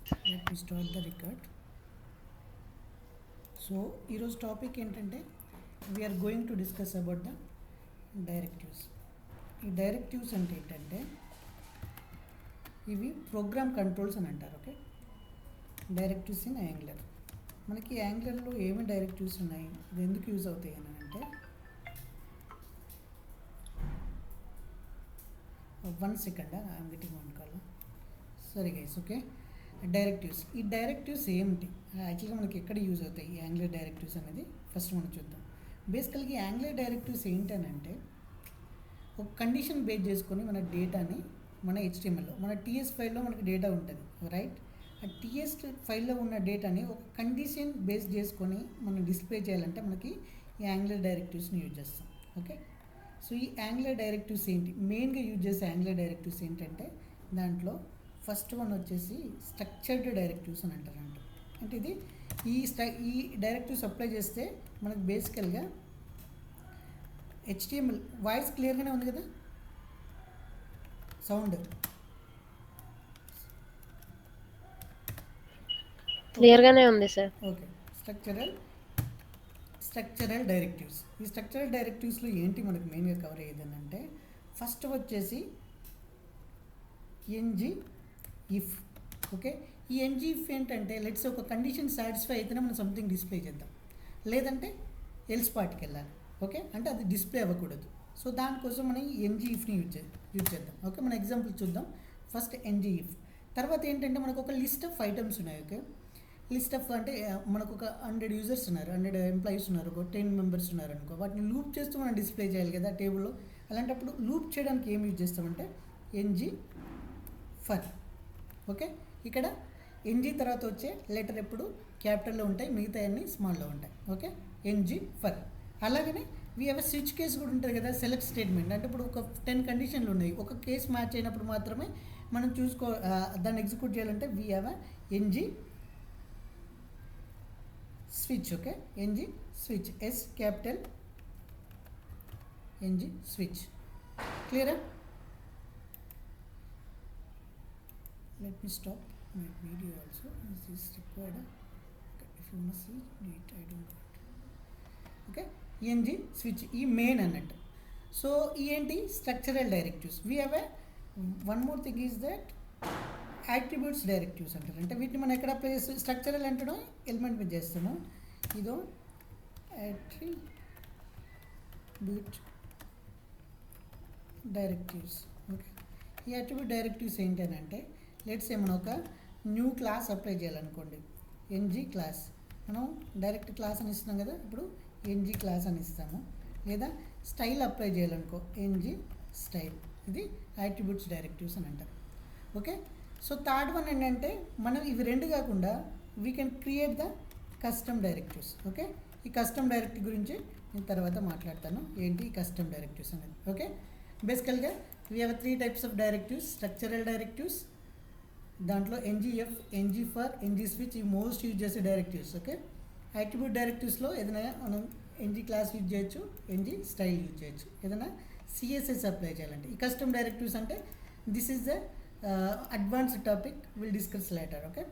Let me start the record. So ఈరోజు topic ఏంటంటే we're going to discuss about the directives. ఈ directives అంటే ఏంటంటే ఇవి ప్రోగ్రామ్ కంట్రోల్స్ అని అంటారు. Okay, directives in Angular. మనకి యాంగులర్లో ఏమి డైరెక్టివ్స్ ఉన్నాయి, ఇది ఎందుకు యూజ్ అవుతాయి అని అంటే, one second I'm getting one call. సరే గైస్, ఓకే. డైరెక్టివ్స్, ఈ డైరెక్టివ్స్ ఏమిటి యాక్చువల్గా మనకి ఎక్కడ యూజ్ అవుతాయి ఈ యాంగులర్ డైరెక్టివ్స్ అనేది ఫస్ట్ మనం చూద్దాం. బేసికల్గా యాంగులర్ డైరెక్టివ్స్ ఏంటనంటే ఒక కండిషన్ బేస్ చేసుకొని మన డేటాని మన హెచ్టిఎంఎల్లో మన టీఎస్ ఫైల్లో మనకి డేటా ఉంటుంది, రైట్. ఆ టీఎస్ ఫైల్లో ఉన్న డేటాని ఒక కండిషన్ బేస్ చేసుకొని మనం డిస్ప్లే చేయాలంటే మనకి ఈ యాంగులర్ డైరెక్టివ్స్ని యూజ్ చేస్తాం. ఓకే, సో ఈ యాంగులర్ డైరెక్టివ్స్ ఏంటి, మెయిన్గా యూజ్ చేసే యాంగులర్ డైరెక్టివ్స్ ఏంటంటే దాంట్లో ఫస్ట్ వన్ వచ్చేసి స్ట్రక్చర్డ్ డైరెక్టివ్స్ అని అంటారు. అంటే ఇది ఈ డైరెక్టివ్స్ అప్లై చేస్తే మనకు బేసికల్గా హెచ్టిఎంఎల్ వాయిస్ క్లియర్గానే ఉంది కదా, సౌండ్ క్లియర్గానే ఉంది సార్. ఓకే. స్ట్రక్చరల్ డైరెక్టివ్స్, ఈ స్ట్రక్చరల్ డైరెక్టివ్స్లో ఏంటి మనకు మెయిన్గా కవర్ అయ్యేది అంటే ఫస్ట్ వచ్చేసి ఎన్జీ ఇఫ్. ఓకే, ఈ ఎన్జీ ఇఫ్ ఏంటంటే లెట్స్ ఒక కండిషన్ సాటిస్ఫై అయితేనే మనం సంథింగ్ డిస్ప్లే చేద్దాం, లేదంటే ఎల్స్ పార్ట్కి వెళ్ళాలి. ఓకే, అంటే అది డిస్ప్లే అవ్వకూడదు. సో దానికోసం మనం ఎన్జీ ఇఫ్ని యూజ్ చేద్దాం. ఓకే, మన ఎగ్జాంపుల్ చూద్దాం. ఫస్ట్ ఎన్జీ ఇఫ్, తర్వాత ఏంటంటే మనకు ఒక లిస్ట్ ఆఫ్ ఐటమ్స్ ఉన్నాయి. ఓకే, లిస్ట్ ఆఫ్ అంటే మనకు ఒక 100 యూజర్స్ ఉన్నారు, 100 ఎంప్లాయీస్ ఉన్నారు, ఒక 10 మెంబర్స్ ఉన్నారు అనుకో, వాటిని లూప్ చేస్తూ మనం డిస్ప్లే చేయాలి కదా టేబుల్లో. అలాంటప్పుడు లూప్ చేయడానికి ఏం యూజ్ చేస్తామంటే ఎన్జీ ఫర్. ఓకే, ఇక్కడ ఎన్జీ తర్వాత వచ్చే లెటర్ ఎప్పుడు క్యాపిటల్లో ఉంటాయి, మిగతా అన్ని స్మాల్లో ఉంటాయి. Okay, NG for. అలాగనే వీ హ్యావ్ స్విచ్ కేసు కూడా ఉంటుంది కదా, సెలెక్ట్ స్టేట్మెంట్. అంటే ఇప్పుడు ఒక 10 కండిషన్లు ఉన్నాయి, ఒక కేసు మ్యాచ్ అయినప్పుడు మాత్రమే మనం దాన్ని ఎగ్జిక్యూట్ చేయాలంటే we have NG switch. Okay, NG switch, S capital NG switch. క్లియరా? Let me stop my video also. This is required. Okay, if you want to see it, I don't want. Okay, ENG switch ఈ main అన్నట్టు. So ఏంటి structural directives. We have one more thing is that attributes directives అంటారు. అంటే వీటిని మనం ఎక్కడ place structural అంటడం element మీద చేస్తాము. ఇదో యాట్రిబ్యూట్ డైరెక్టివ్స్. ఓకే, ఈ యాట్రిబ్యూట్ డైరెక్టివ్స్ ఏంటంటే లెట్స్ మనం ఒక న్యూ క్లాస్ అప్లై చేయాలనుకోండి, ఎన్జీ క్లాస్. మనం డైరెక్ట్ క్లాస్ అని ఇస్తున్నాం కదా, ఇప్పుడు ఎన్జీ క్లాస్ అని ఇస్తాము. లేదా స్టైల్ అప్లై చేయాలనుకో, ఎన్జీ స్టైల్. ఇది యాట్రిబ్యూట్స్ డైరెక్టివ్స్ అని అంటారు. ఓకే, సో థర్డ్ వన్ ఏంటంటే మనం ఇవి రెండు కాకుండా we can create the custom directives. Okay, ఈ కస్టమ్ డైరెక్టివ్ గురించి నేను తర్వాత మాట్లాడతాను, ఏంటి ఈ కస్టమ్ డైరెక్టివ్స్ అనేది. ఓకే, బేసికల్గా we have 3 types of directives. Structural directives, దాంట్లో ఎన్జీఎఫ్, ఎన్జీ ఫర్, ఎన్జీ స్విచ్ ఈ మోస్ట్ యూజ్ చేసే డైరెక్టివ్స్. ఓకే, యాట్రిబ్యూట్ డైరెక్టివ్స్లో ఏదైనా మనం ఎన్జీ క్లాస్ యూజ్ చేయొచ్చు, ఎన్జీ స్టైల్ యూజ్ చేయొచ్చు, ఏదైనా సిఎస్ఎస్ అప్లై చేయాలంటే. ఈ కస్టమ్ డైరెక్టివ్స్ అంటే this is the advanced topic, will discuss later. Okay,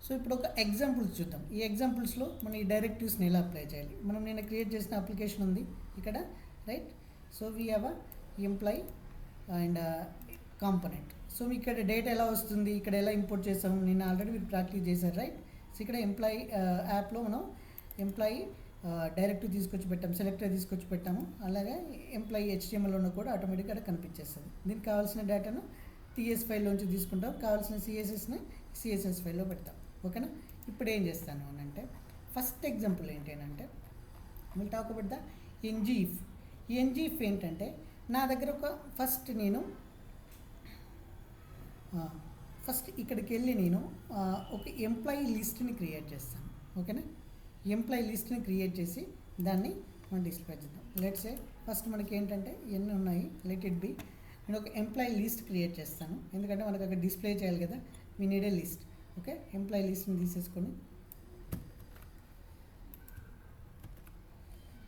so ఇప్పుడు ఒక ఎగ్జాంపుల్స్ చూద్దాం. ఈ ఎగ్జాంపుల్స్లో మనం ఈ డైరెక్టివ్స్ని ఎలా అప్లై చేయాలి. మనం నేను క్రియేట్ చేసిన అప్లికేషన్ ఉంది ఇక్కడ, right. So we have employ and component. So ఇక్కడ డేటా ఎలా వస్తుంది, ఇక్కడ ఎలా ఇంపోర్ట్ చేస్తాము, నేను ఆల్రెడీ మీరు ప్రాక్టీస్ చేశారు, రైట్. సో ఇక్కడ ఎంప్లాయీ యాప్లో మనం ఎంప్లాయీ డైరెక్టివ్ తీసుకొచ్చి పెట్టాము, సెలెక్టర్ తీసుకొచ్చి పెట్టాము. అలాగే ఎంప్లాయీ హెచ్టిఎంఎల్ ఉన్న కూడా ఆటోమేటిక్గా అక్కడ కనిపించేస్తుంది. దీనికి కావాల్సిన డేటాను టీఎస్ ఫైల్లోంచి తీసుకుంటాం, కావాల్సిన సిఎస్ఎస్ని సిఎస్ఎస్ ఫైల్లో పెడతాం. ఓకేనా, ఇప్పుడు ఏం చేస్తాను అని అంటే ఫస్ట్ ఎగ్జాంపుల్ ఏంటి అంటే will talk about the NG if. ఈ ఎన్జీ ఇఫ్ ఏంటంటే నా దగ్గర ఒక ఫస్ట్ ఇక్కడికి వెళ్ళి నేను ఒక ఎంప్లాయీ లిస్ట్ని క్రియేట్ చేస్తాను. ఓకేనా, ఎంప్లాయీ లిస్ట్ని క్రియేట్ చేసి దాన్ని మనం డిస్ప్లే చేద్దాం. లెట్స్ సే ఫస్ట్ మనకి ఏంటంటే ఎన్ని ఉన్నాయి, లెట్ ఇట్ బి. నేను ఒక ఎంప్లాయీ లిస్ట్ క్రియేట్ చేస్తాను, ఎందుకంటే మనకు అక్కడ డిస్ప్లే చేయాలి కదా, we need a list. Okay, employee లిస్ట్ని తీసేసుకొని,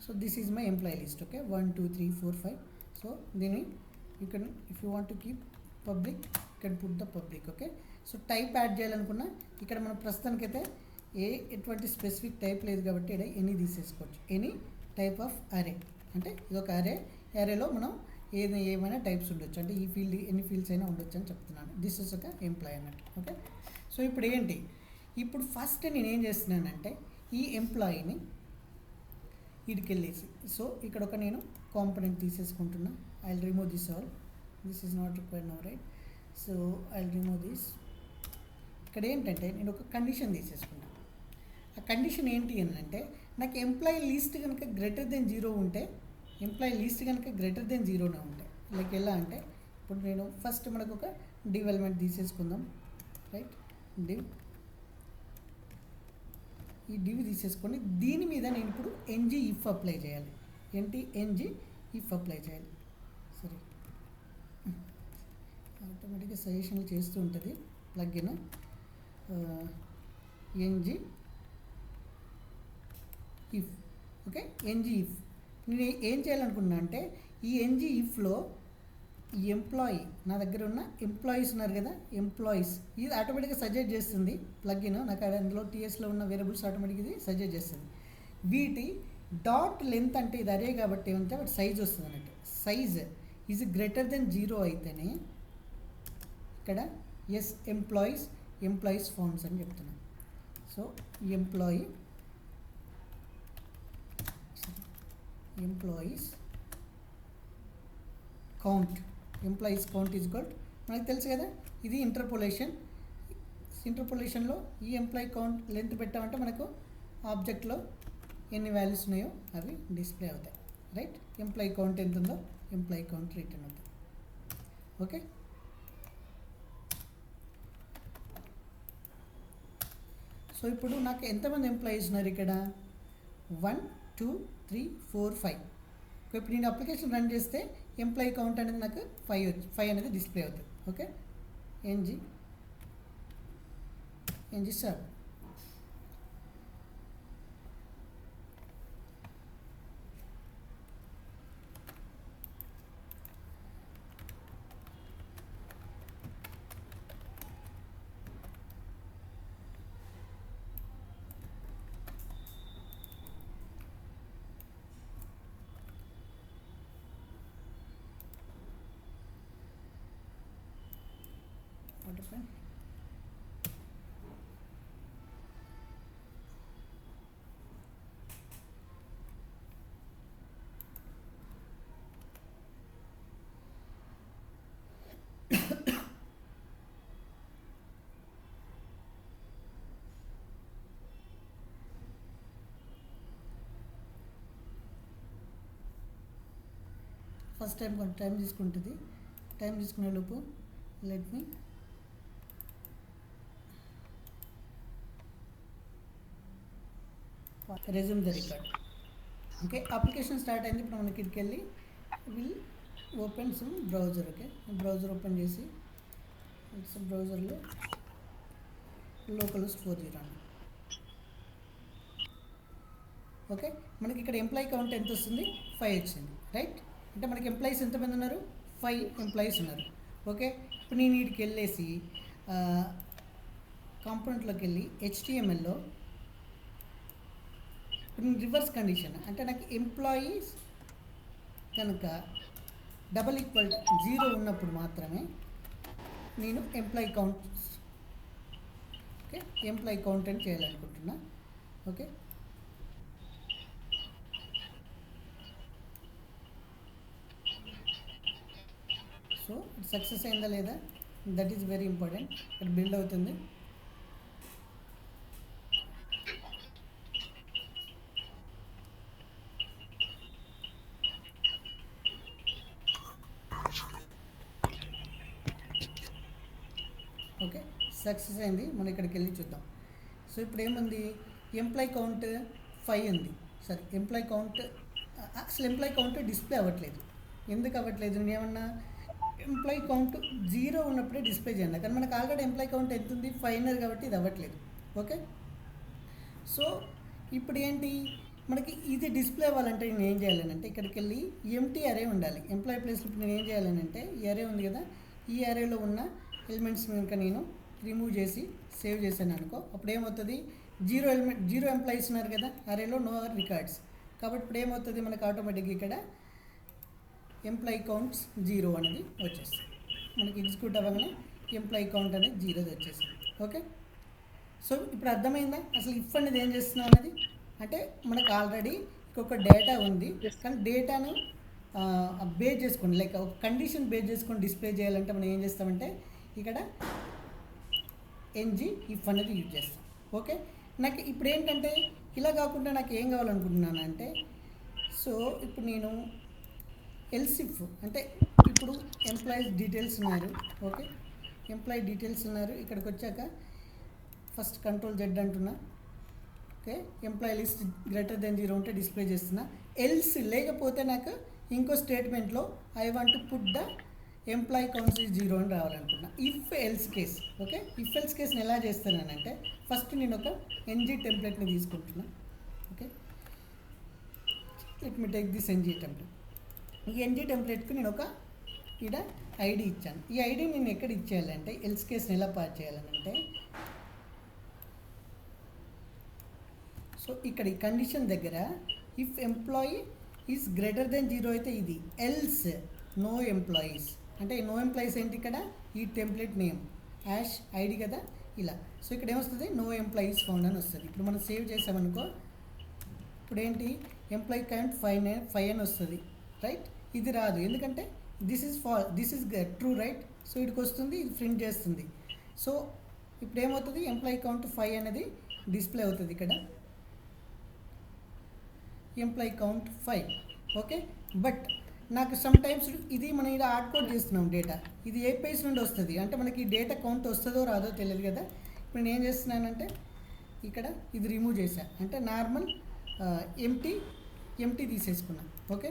so this is my employee list. Okay, 1 2 3 4 5. So దీన్ని you can, if you want to keep public, can put the public. Okay, so type add చేయాలనుకున్నా ఇక్కడ మనం ప్రస్తుతానికైతే ఎటువంటి స్పెసిఫిక్ టైప్ లేదు కాబట్టి ఇక్కడ ఎనీ తీసేసుకోవచ్చు. ఎనీ టైప్ ఆఫ్ అరే అంటే ఇది ఒక అరేలో మనం ఏమైనా టైప్స్ ఉండొచ్చు, అంటే ఈ ఫీల్డ్ ఎన్ని ఫీల్డ్స్ అయినా ఉండొచ్చు అని చెప్తున్నాను. దిస్ ఇస్ ఒక ఎంప్లాయ్ అన్నట్టు. ఓకే, సో ఇప్పుడు ఏంటి, ఇప్పుడు ఫస్ట్ నేను ఏం చేస్తున్నానంటే ఈ ఎంప్లాయీని వీడికి వెళ్ళేసి, సో ఇక్కడ ఒక నేను కాంపోనెంట్ తీసేసుకుంటున్నా. I will remove this all, this is not required now, right? So I will remove this. ఇక్కడ ఏంటంటే నేను ఒక కండిషన్ తీసేసుకున్నాను. ఆ కండిషన్ ఏంటి అని అంటే నాకు ఎంప్లాయీ లీస్ట్ కనుక గ్రేటర్ దెన్ 0 ఉంటే, ఎంప్లాయీ లీస్ట్ కనుక గ్రేటర్ దెన్ 0నే ఉంటాయి. లైక్ ఎలా అంటే ఇప్పుడు నేను ఫస్ట్ మనకు ఒక డివ్ ఎలిమెంట్ తీసేసుకుందాం, రైట్? డివ్, ఈ డివ్ తీసేసుకొని దీని మీద నేను ఇప్పుడు ఎన్జీ ఇఫ్ అప్లై చేయాలి. ఏంటి ఎన్జీ ఇఫ్ అప్లై చేయాలి. సరే, ఆటోమేటిక్గా సజెషన్లు చేస్తూ ఉంటుంది plugin. NG if. Okay, NG if నేను ఏం చేయాలనుకున్నా అంటే ఈ ఎన్జీ ఇఫ్లో ఈ ఎంప్లాయీ, నా దగ్గర ఉన్న ఎంప్లాయీస్ ఉన్నారు కదా, ఎంప్లాయీస్ ఇది ఆటోమేటిక్గా సజెస్ట్ చేస్తుంది ప్లగ్ఇన్. నాకు అందులో టీఎస్లో ఉన్న వేరియబుల్స్ ఆటోమేటిక్గా ఇది సజెస్ట్ చేస్తుంది. వీటి డాట్ లెంత్ అంటే ఇది అరే కాబట్టి ఏమంటే వాటి సైజ్ వస్తుంది అన్నట్టు. సైజ్ ఈజ్ గ్రేటర్ దెన్ 0 అయితేనే ఇక్కడ ఎస్ ఎంప్లాయీస్ ఫార్మ్స్ అని చెప్తున్నాను. So employees count is equal, మనకు తెలుసు కదా ఇది ఇంటర్పోలేషన్లో ఈ ఎంప్లాయీ కౌంట్ లెంత్ పెట్టామంటే మనకు ఆబ్జెక్ట్లో ఎన్ని వాల్యూస్ ఉన్నాయో అవి డిస్ప్లే అవుతాయి, రైట్? ఎంప్లాయీ కౌంట్ ఎంత ఉందో ఎంప్లాయీ కౌంట్ రిటర్న్ అవుతుంది. ఓకే, సో ఇప్పుడు నాకు ఎంతమంది ఎంప్లాయీస్ ఉన్నారు ఇక్కడ? 1 2 3 4 5. ఇప్పుడు నేను అప్లికేషన్ రన్ చేస్తే ఎంప్లాయీ కౌంట్ అనేది నాకు 5 అనేది డిస్ప్లే అవుతుంది. Okay, NG serve. First time కొంచెం టైం తీసుకుంటుంది. టైం తీసుకునే లోపు let me resume the record. Okay, application start అయింది. ఇప్పుడు మనకి ఇక్కడికి వెళ్ళి will open some browser. Okay, browser open చేసి బ్రౌజర్లో లోకల్ 40 అని. ఓకే, మనకి ఇక్కడ ఎంప్లాయీ కౌంట్ ఎంత వస్తుంది? 5 వచ్చింది, రైట్? అంటే మనకి ఎంప్లాయీస్ ఎంతమంది ఉన్నారు? 5 ఎంప్లాయీస్ ఉన్నారు. ఓకే, ఇప్పుడు నేను వీటికి వెళ్ళేసి కాంపోనెంట్లోకి వెళ్ళి HTMLలో రివర్స్ కండిషన్ అంటే నాకు ఎంప్లాయీస్ కనుక =0 ఉన్నప్పుడు మాత్రమే నేను ఎంప్లాయీ కౌంట్ అని చేయాలనుకుంటున్నా. ఓకే, సో సక్సెస్ అయిందా లేదా, దట్ ఈస్ వెరీ ఇంపార్టెంట్. ఇక్కడ బిల్డ్ అవుతుంది. ఓకే, సక్సెస్ అయింది. మనం ఇక్కడికి వెళ్ళి చూద్దాం. సో ఇప్పుడు ఏముంది? ఎంప్లాయీ కౌంట్ 5 ఉంది. సరే, ఎంప్లాయీ కౌంట్ డిస్ప్లే అవ్వట్లేదు. ఎందుకు అవ్వట్లేదు? నేను ఏమన్నా ఎంప్లాయీ కౌంట్ 0 ఉన్నప్పుడే డిస్ప్లే చేయండి, కానీ మనకు ఆల్రెడీ ఎంప్లాయీ కౌంట్ ఎంత ఉంది? 5 కాబట్టి ఇది అవ్వట్లేదు. ఓకే, సో ఇప్పుడు ఏంటి, మనకి ఇది డిస్ప్లే అవ్వాలంటే నేను ఏం చేయాలనంటే ఇక్కడికి వెళ్ళి ఎంటీ అరే ఉండాలి. ఎంప్లాయీ ప్లేస్లో ఇప్పుడు నేను ఏం చేయాలనంటే ఈ అరే ఉంది కదా, ఈ అరేలో ఉన్న ఎలిమెంట్స్ కనుక నేను రిమూవ్ చేసి సేవ్ చేశాను అనుకో, అప్పుడు ఏమవుతుంది, జీరో ఎంప్లాయీస్ ఉన్నారు కదా అరేలో, నో రికార్డ్స్. కాబట్టి ఇప్పుడు ఏమవుతుంది మనకు ఆటోమేటిక్గా ఇక్కడ ఎంప్లాయీ కౌంట్స్ 0 అనేది వచ్చేస్తుంది. మనకి ఎగ్జిక్యూట్ అవ్వగానే ఎంప్లాయీ కౌంట్ అనేది 0 వచ్చేసింది. ఓకే, సో ఇప్పుడు అర్థమైందా అసలు ఇఫ్ అనేది ఏం చేస్తున్నాం అనేది? అంటే మనకు ఆల్రెడీ ఒక డేటా ఉంది, కానీ డేటాను బేస్ చేసుకొని లైక్ ఒక కండిషన్ బేస్ చేసుకొని డిస్ప్లే చేయాలంటే మనం ఏం చేస్తామంటే ఇక్కడ ఎన్జీ ఇఫ్ అనేది యూజ్ చేస్తాం. ఓకే, నాకు ఇప్పుడు ఏంటంటే ఇలా కాకుండా నాకు ఏం కావాలనుకుంటున్నాను అంటే, సో ఇప్పుడు నేను ఎల్సిఫ్ అంటే ఇప్పుడు ఎంప్లాయీస్ డీటెయిల్స్ ఉన్నారు. ఓకే, ఎంప్లాయీ డీటెయిల్స్ ఉన్నారు. ఇక్కడికి వచ్చాక ఫస్ట్ కంట్రోల్ జెడ్ అంటున్నా. Okay, employee list greater than 0 ఉంటే డిస్ప్లే చేస్తున్నా. ఎల్స్ లేకపోతే నాకు ఇంకో స్టేట్మెంట్లో I want to put the employee counts is 0 అని రావాలనుకున్నా. If else case. Okay, if else కేస్ని ఎలా చేస్తానంటే ఫస్ట్ నేను ఒక ఎన్జీ టెంప్లెట్ని తీసుకుంటున్నా. Okay, let me take this NG template. ఈ ఎన్జీ టెంప్లెట్కి నేను ఒక ఇక్కడ ఐడి ఇచ్చాను. ఈ ఐడి నేను ఎక్కడ ఇచ్చేయాలంటే ఎల్స్ కేస్ని ఎలా పాస్ చేయాలనంటే, సో ఇక్కడ ఈ కండిషన్ దగ్గర if employee is greater than 0 అయితే ఇది, ఎల్స్ నో ఎంప్లాయీస్ అంటే నో ఎంప్లాయీస్ ఏంటి ఇక్కడ ఈ టెంప్లెట్ నేమ్ యాష్ ఐడి కదా ఇలా. సో ఇక్కడ ఏమొస్తుంది, నో ఎంప్లాయీస్ ఫౌండ్ అని వస్తుంది. ఇప్పుడు మనం సేవ్ చేసామనుకో, ఇప్పుడు ఏంటి ఎంప్లాయీ కౌంట్ 5 అని వస్తుంది, రైట్? ఇది రాదు ఎందుకంటే this is true, right? So ఇటుకు వస్తుంది, ఇది ప్రింట్ చేస్తుంది. సో ఇప్పుడు ఏమవుతుంది, ఎంప్లాయీ కౌంట్ 5 అనేది డిస్ప్లే అవుతుంది ఇక్కడ, ఎంప్లాయీ కౌంట్ 5. ఓకే, బట్ నాకు సమ్ టైమ్స్ ఇది మనం ఇలా హార్డ్ కోడ్ చేస్తున్నాం డేటా, ఇది ఏ పేజ్ నుండి వస్తుంది అంటే మనకి డేటా కౌంట్ వస్తుందో రాదో తెలియదు కదా. ఇప్పుడు నేను ఏం చేస్తున్నానంటే ఇక్కడ ఇది రిమూవ్ చేశా, అంటే నార్మల్ ఎంటీ తీసేసుకున్నా. ఓకే,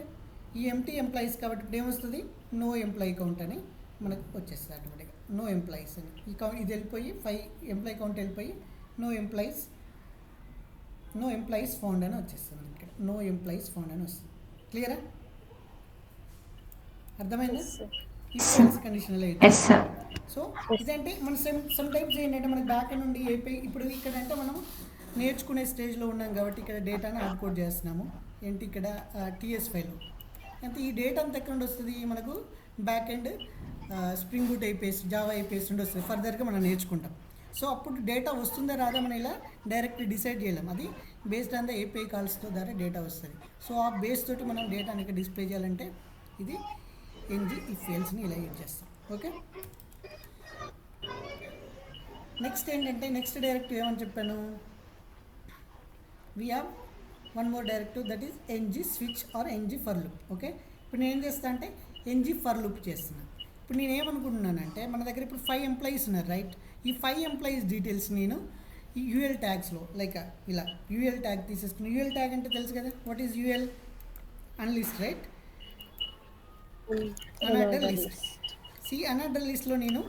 ఈ ఎంటీ ఎంప్లాయీస్ కాబట్టి ఇప్పుడు ఏమొస్తుంది, నో ఎంప్లాయీ కౌంట్ అని మనకు వచ్చేస్తుంది ఆటోమేటిక్గా, నో ఎంప్లాయీస్ అని. ఈ కౌంట్ ఇది వెళ్ళిపోయి 5 ఎంప్లాయీ కౌంట్ వెళ్ళిపోయి నో ఎంప్లాయీస్ ఫౌండ్ అని వచ్చేస్తుంది. ఇక్కడ నో ఎంప్లాయీస్ ఫౌండ్ అని వస్తుంది. క్లియరా? అర్థమైందా? ఈ కండిషన్ సో ఇదంటే మన సమ్ టైమ్స్ ఏంటంటే మనకి బ్యాక్ నుండి ఏపీ ఇప్పుడు ఇక్కడ అంటే మనం నేర్చుకునే స్టేజ్లో ఉన్నాం కాబట్టి ఇక్కడ డేటాను అవుట్పుట్ చేస్తున్నాము. ఏంటి ఇక్కడ టీఎస్ ఫైల్ అంటే ఈ డేటా అంతా ఎక్కడ నుండి వస్తుంది, మనకు back end spring boot IPS Java IPS నుండి వస్తుంది. ఫర్దర్గా మనం నేర్చుకుంటాం. సో అప్పుడు డేటా వస్తుందా రాదా మనం ఇలా డైరెక్ట్ డిసైడ్ చేయలేం, అది బేస్డ్ ఆన్ ద ఏపీఐ కాల్స్తో ద్వారా డేటా వస్తుంది. సో ఆ బేస్ తోటి మనం డేటాని ఇక్కడ డిస్ప్లే చేయాలంటే ఇది ఎన్జీ ఇఫ్ ఎల్స్ని ఇలా యూజ్ చేస్తాం. ఓకే, నెక్స్ట్ ఏంటంటే నెక్స్ట్ డైరెక్టివ్ ఏమని చెప్పాను, we have one more directive that is NG switch or NG for loop. Okay, ఇప్పుడు నేను ఏం చేస్తా అంటే ఎన్జీ ఫర్ లూప్ చేస్తున్నాను. ఇప్పుడు నేను ఏమనుకుంటున్నానంటే మన దగ్గర ఇప్పుడు 5 ఎంప్లాయీస్ ఉన్నారు, రైట్? ఈ 5 ఎంప్లాయీస్ డీటెయిల్స్ నేను ఈ యూఎల్ ట్యాగ్స్లో లైక్ ఇలా యూఎల్ ట్యాగ్ తీసేసుకున్నాను. యూఎల్ ట్యాగ్ అంటే తెలుసు కదా, what is UL? Unlist, right? Another list. Another లిస్ట్లో నేను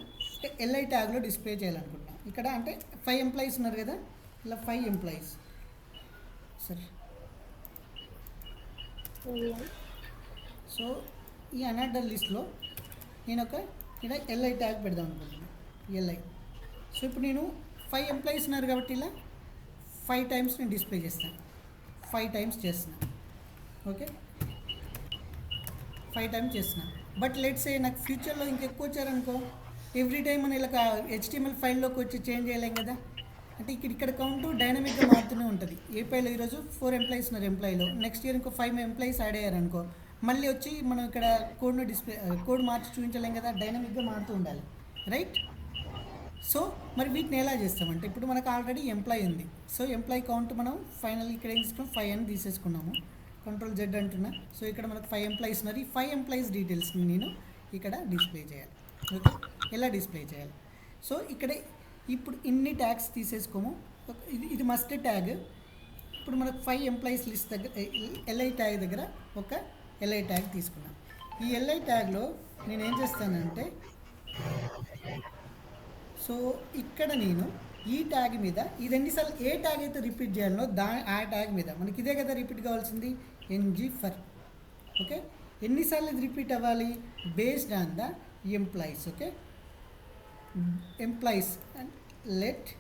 ఎల్ఐ ట్యాగ్లో డిస్ప్లే చేయాలనుకుంటున్నాను. ఇక్కడ అంటే 5 ఎంప్లాయీస్ ఉన్నారు కదా, ఇలా 5 ఎంప్లాయీస్. సరే, సో ఈ అనదర్ లిస్ట్లో నేను ఒక ఇక్కడ ఎల్ఐ ట్యాగ్ పెడదాం అనుకుంటున్నాను, ఎల్ఐ. సో ఇప్పుడు నేను 5 ఎంప్లాయీస్ ఉన్నారు కాబట్టి ఇలా 5 టైమ్స్ నేను డిస్ప్లే చేస్తాను, 5 టైమ్స్ చేస్తున్నాను. ఓకే, 5 టైమ్స్ చేస్తున్నాను. బట్ లెట్స్ ఏ నాకు ఫ్యూచర్లో ఇంకెక్కువ వచ్చారనుకో, ఎవ్రీ టైం మనం ఇలా HTML ఫైల్లోకి వచ్చి చేంజ్ చేయలేం కదా. అంటే ఇక్కడ కౌంట్ డైనమిక్గా మారుతూనే ఉంటుంది. ఏపీఐలో ఈరోజు 4 ఎంప్లాయీస్ ఉన్నారు, ఎంప్లాయీలో నెక్స్ట్ ఇయర్ ఇంకో 5 ఎంప్లాయీస్ యాడ్ అయ్యారనుకో, మళ్ళీ వచ్చి మనం ఇక్కడ కోడ్ను కోడ్ మార్చి చూపించలేం కదా, డైనమిక్గా మారుతూ ఉండాలి, రైట్? సో మరి వీటిని ఎలా చేస్తామంటే ఇప్పుడు మనకు ఆల్రెడీ ఎంప్లాయీ ఉంది. సో ఎంప్లాయీ కౌంట్ మనం ఫైనల్ ఇక్కడ ఏం తీసుకున్నాం, 5 అని తీసేసుకున్నాము. కంట్రోల్ జెడ్ అంటున్నా. సో ఇక్కడ మనకు 5 ఎంప్లాయీస్ ఉన్నారు. ఈ 5 ఎంప్లాయీస్ డీటెయిల్స్ని నేను ఇక్కడ డిస్ప్లే చేయాలి. ఓకే, ఎలా డిస్ప్లే చేయాలి? సో ఇక్కడ ఇప్పుడు ఇన్ని ట్యాగ్స్ తీసేసుకోము, ఇది మస్ట్ ట్యాగ్. ఇప్పుడు మనకు 5 ఎంప్లాయీస్ లిస్ట్ దగ్గర ఎల్ఐ ట్యాగ్ దగ్గర ఒక ఎల్ఐ ట్యాగ్ తీసుకున్నాను. ఈ ఎల్ఐ ట్యాగ్లో నేను ఏం చేస్తానంటే, సో ఇక్కడ నేను ఈ ట్యాగ్ మీద ఇది ఎన్నిసార్లు ఏ ట్యాగ్ అయితే రిపీట్ చేయాలనో ఆ ట్యాగ్ మీద మనకి ఇదే కదా రిపీట్ కావాల్సింది, ఎన్జీ ఫర్. ఓకే, ఎన్నిసార్లు ఇది రిపీట్ అవ్వాలి, based on the employees. Okay, employees and let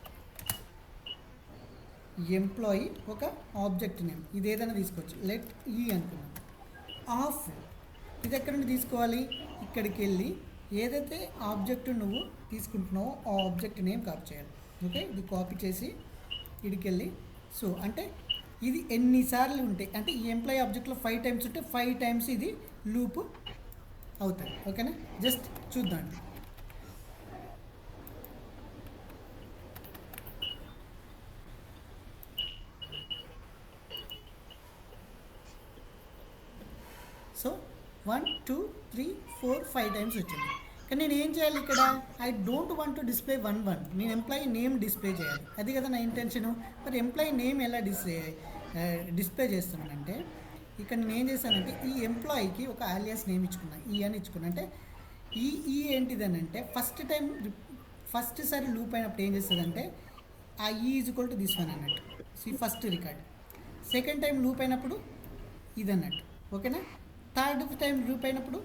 employee ఒక ఆబ్జెక్ట్ నేమ్, ఇది ఏదైనా తీసుకోవచ్చు. లెట్ ఈ అనుకున్నాం. ఆఫ్ ఇది ఎక్కడ నుండి తీసుకోవాలి, ఇక్కడికి వెళ్ళి ఏదైతే ఆబ్జెక్ట్ నువ్వు తీసుకుంటున్నావో ఆ ఆబ్జెక్ట్ నేమ్ కాపీ చేయాలి. ఓకే, ఇది కాపీ చేసి ఇడికి వెళ్ళి సో అంటే ఇది ఎన్నిసార్లు ఉంటాయి అంటే ఈ ఎంప్లాయీ ఆబ్జెక్ట్లో 5 టైమ్స్ ఉంటే 5 టైమ్స్ ఇది లూప్ అవుతుంది. ఓకేనా, జస్ట్ చూద్దాం. సో 1 2 3 4 5 టైమ్స్ వచ్చింది. కానీ నేను ఏం చేయాలి ఇక్కడ, I don't want to display 1 నేను ఎంప్లాయీ నేమ్ డిస్ప్లే చేయాలి, అది కదా నా ఇంటెన్షను. మరి ఎంప్లాయీ నేమ్ ఎలా డిస్ప్లే చేస్తున్నానంటే ఇక్కడ నేను ఏం చేశానంటే ఈ ఎంప్లాయీకి ఒక ఆలియాస్ నేమ్ ఇచ్చుకున్నా, ఈ అని ఇచ్చుకున్నా. అంటే ఈ ఏంటిదని అంటే ఫస్ట్ సారి లూప్ అయినప్పుడు ఏం చేస్తుందంటే ఆ is equal to this one అన్నట్టు, first record. Second time loop అయినప్పుడు ఇది అన్నట్టు. ఓకేనా, థర్డ్ టైం లూప్ అయినప్పుడు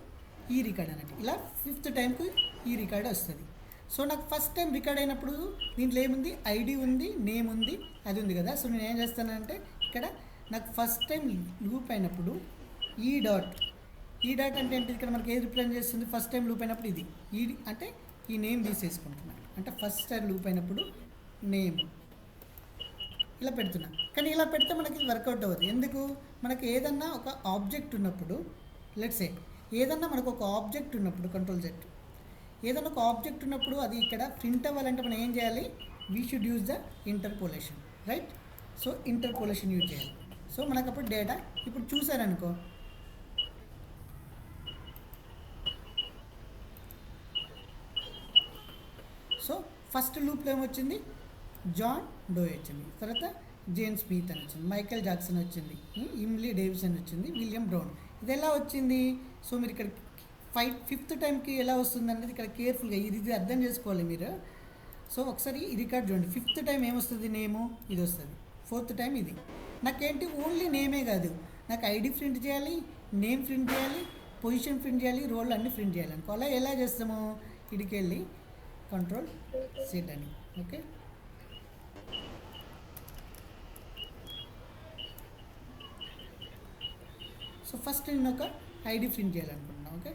ఈ రికార్డ్ అన్నట్టు. ఇలా 5th టైంకు ఈ రికార్డ్ వస్తుంది. సో నాకు ఫస్ట్ టైం రికార్డ్ అయినప్పుడు దీంట్లో ఏముంది, ఐడి ఉంది, నేమ్ ఉంది, అది ఉంది కదా. సో నేను ఏం చేస్తానంటే ఇక్కడ నాకు ఫస్ట్ టైం లూప్ అయినప్పుడు ఈ డాట్ అంటే ఏంటి, ఇక్కడ మనకి ఏది రిప్రజెంట్ చేస్తుంది, ఫస్ట్ టైం లూప్ అయినప్పుడు ఇది ఈ అంటే ఈ నేమ్ తీసేసుకుంటున్నాను. అంటే ఫస్ట్ టైం లూప్ అయినప్పుడు నేమ్ ఇలా పెడుతున్నా. కానీ ఇలా పెడితే మనకి వర్కౌట్ అవ్వదు. ఎందుకు, మనకి ఏదన్నా ఒక ఆబ్జెక్ట్ ఉన్నప్పుడు లెట్స్ సే ఏదన్నా మనకు ఒక ఆబ్జెక్ట్ ఉన్నప్పుడు కంట్రోల్ Z ఏదన్నా ఒక ఆబ్జెక్ట్ ఉన్నప్పుడు అది ఇక్కడ ప్రింట్ అవ్వాలంటే మనం ఏం చేయాలి, we should use the interpolation, right. So interpolation use చేయాలి. సో మనకు అప్పుడు డేటా ఇప్పుడు చూసారనుకో, సో ఫస్ట్ లూప్లో ఏమొచ్చింది, జాన్ డో వచ్చింది, తర్వాత జేమ్స్ స్మిత్ అని వచ్చింది, మైకేల్ జాక్సన్ వచ్చింది, ఇమ్లీ డేవిసన్ వచ్చింది, విలియం బ్రౌన్. ఇది ఎలా వచ్చింది, సో మీరు ఇక్కడ 5th టైంకి ఎలా వస్తుంది అనేది ఇక్కడ కేర్ఫుల్గా ఇది అర్థం చేసుకోవాలి మీరు. సో ఒకసారి ఈ రికార్డ్ చూడండి, 5th టైం ఏమొస్తుంది, నేము ఇది వస్తుంది, 4th టైం ఇది. నాకేంటి ఓన్లీ నేమే కాదు, నాకు ఐడి ప్రింట్ చేయాలి, నేమ్ ప్రింట్ చేయాలి, పొజిషన్ ప్రింట్ చేయాలి, రోల్ అన్నీ ప్రింట్ చేయాలి అనుకో. అలా ఎలా చేస్తాము, ఇడికి వెళ్ళి కంట్రోల్ సెట్ అని. ఓకే, సో ఫస్ట్ నేను ఒక ఐడి ప్రింట్ చేయాలనుకుంటున్నాను. ఓకే,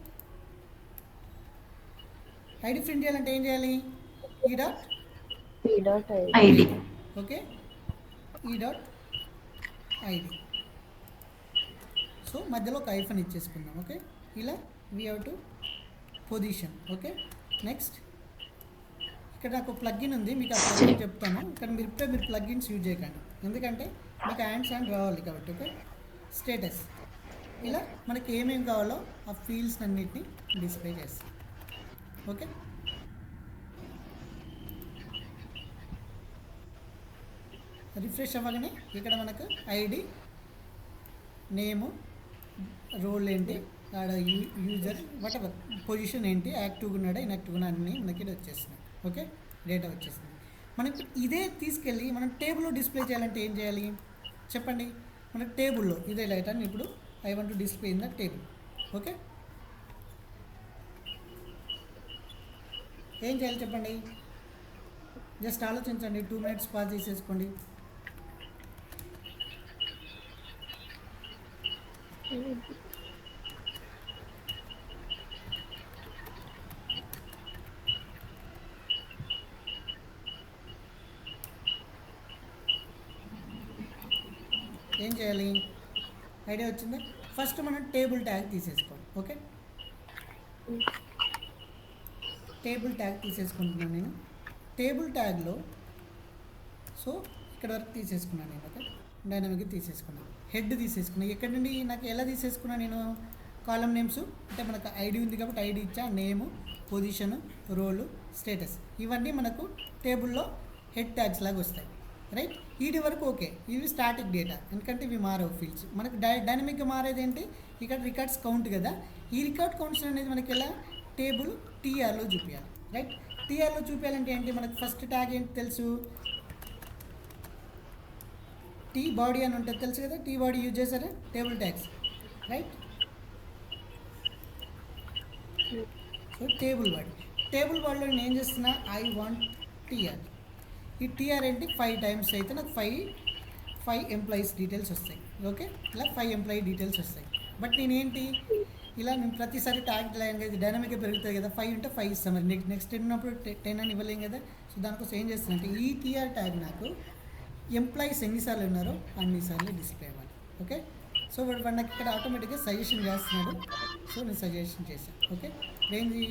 ఐడి ప్రింట్ చేయాలంటే ఏం చేయాలి, ఈ డాట్ ఐడి. ఓకే, ఈ డాట్ ఐడి. సో మధ్యలో ఒక ఐఫన్ ఇచ్చేసుకుందాం. ఓకే, ఇలా we have to position. Okay, next ఇక్కడ నాకు ప్లగ్ఇన్ ఉంది, మీకు ఆ ప్లగ్ఇన్ చెప్తాను. ఇక్కడ మీరు ప్లగ్ఇన్స్ యూజ్ చేయకండి, ఎందుకంటే మీకు హ్యాండ్స్ రావాలి కాబట్టి. ఓకే, స్టేటస్ ఇలా మనకి ఏమేమి కావాలో ఆ ఫీల్డ్స్ అన్నిటిని డిస్ప్లే చేస్తాం. ఓకే, రిఫ్రెష్ అవ్వగానే ఇక్కడ మనకు ఐడి, నేము, రోల్ ఏంటి, ఆడ యూజర్ వాట్ ఎవర్ పొజిషన్ ఏంటి, యాక్టివ్గా ఉన్నాడా ఇన్యాక్టివ్గా ఉన్నాడా అన్నీ మనకి వచ్చేస్తున్నాయి. ఓకే, డేటా వచ్చేసింది. మనకి ఇదే తీసుకెళ్ళి మనం టేబుల్లో డిస్ప్లే చేయాలంటే ఏం చేయాలి చెప్పండి. మనకి టేబుల్లో ఇదే లైట్ ఇప్పుడు I want to display in the table. Okay, ఏం చేయాలి చెప్పండి, జస్ట్ ఆలోచించండి, 2 minutes పాజ్ చేసేసుకోండి. ఏం చేయాలి, ఐడియా వచ్చిందా. ఫస్ట్ మనం టేబుల్ ట్యాగ్ తీసేసుకోండి. ఓకే, టేబుల్ ట్యాగ్ తీసేసుకుంటున్నాను నేను. టేబుల్ ట్యాగ్లో సో ఇక్కడ వరకు తీసేసుకున్నాను నేను. ఓకే, డైనమిక్గా తీసేసుకున్నాను, హెడ్ తీసేసుకున్నాను. ఎక్కడి నుండి నాకు ఎలా తీసేసుకున్నాను నేను, కాలం నేమ్స్ అంటే మనకు ఐడి ఉంది కాబట్టి ఐడి ఇచ్చా, నేము, పొజిషను, రోలు, స్టేటస్ ఇవన్నీ మనకు టేబుల్లో హెడ్ ట్యాగ్స్ లాగా వస్తాయి. రైట్, వీటి వరకు ఓకే, ఇవి స్టాటిక్ డేటా ఎందుకంటే ఇవి మారవు ఫీల్డ్స్. మనకు డైనమిక్గా మారేది ఏంటి, ఇక్కడ రికార్డ్స్ కౌంట్ కదా. ఈ రికార్డ్ కౌంట్స్ అనేది మనకి ఎలా టేబుల్ టీఆర్లో చూపించాలి. రైట్, టీఆర్లో చూపించాలంటే ఏంటి, మనకు ఫస్ట్ ట్యాగ్ ఏంటి తెలుసు, టీ బాడీ అని ఉంటుంది తెలుసు కదా. టీ బాడీ యూజ్ చేశారా table tags, right. So table body table బార్లో నేను ఏం చేస్తున్నా, ఐ వాంట్ టీఆర్. ఈ టీఆర్ ఏంటి, 5 టైమ్స్ అయితే నాకు ఫైవ్ ఎంప్లాయీస్ డీటెయిల్స్ వస్తాయి. ఓకే, ఇలా 5 ఎంప్లాయీ డీటెయిల్స్ వస్తాయి. బట్ నేనేంటి, ఇలా నేను ప్రతిసారి ట్యాగ్ లాంగ్వేజ్ డైనమిక్గా పెరుగుతుంది కదా, 5 ఉంటే 5 ఇస్తాను. మరి నెక్స్ట్ 10 ఉన్నప్పుడు 10 అని ఇవ్వలేం కదా. సో దానికోసం ఏం చేస్తానంటే ఈ టీఆర్ ట్యాగ్ నాకు ఎంప్లాయీస్ ఎన్నిసార్లు ఉన్నారో అన్నిసార్లు డిస్ప్లే అవ్వాలి. ఓకే, సో వాడు నాకు ఇక్కడ ఆటోమేటిక్గా సజెషన్ చేస్తున్నాడు. సో నేను సజెషన్ చేశాను. ఓకే, ఏంది,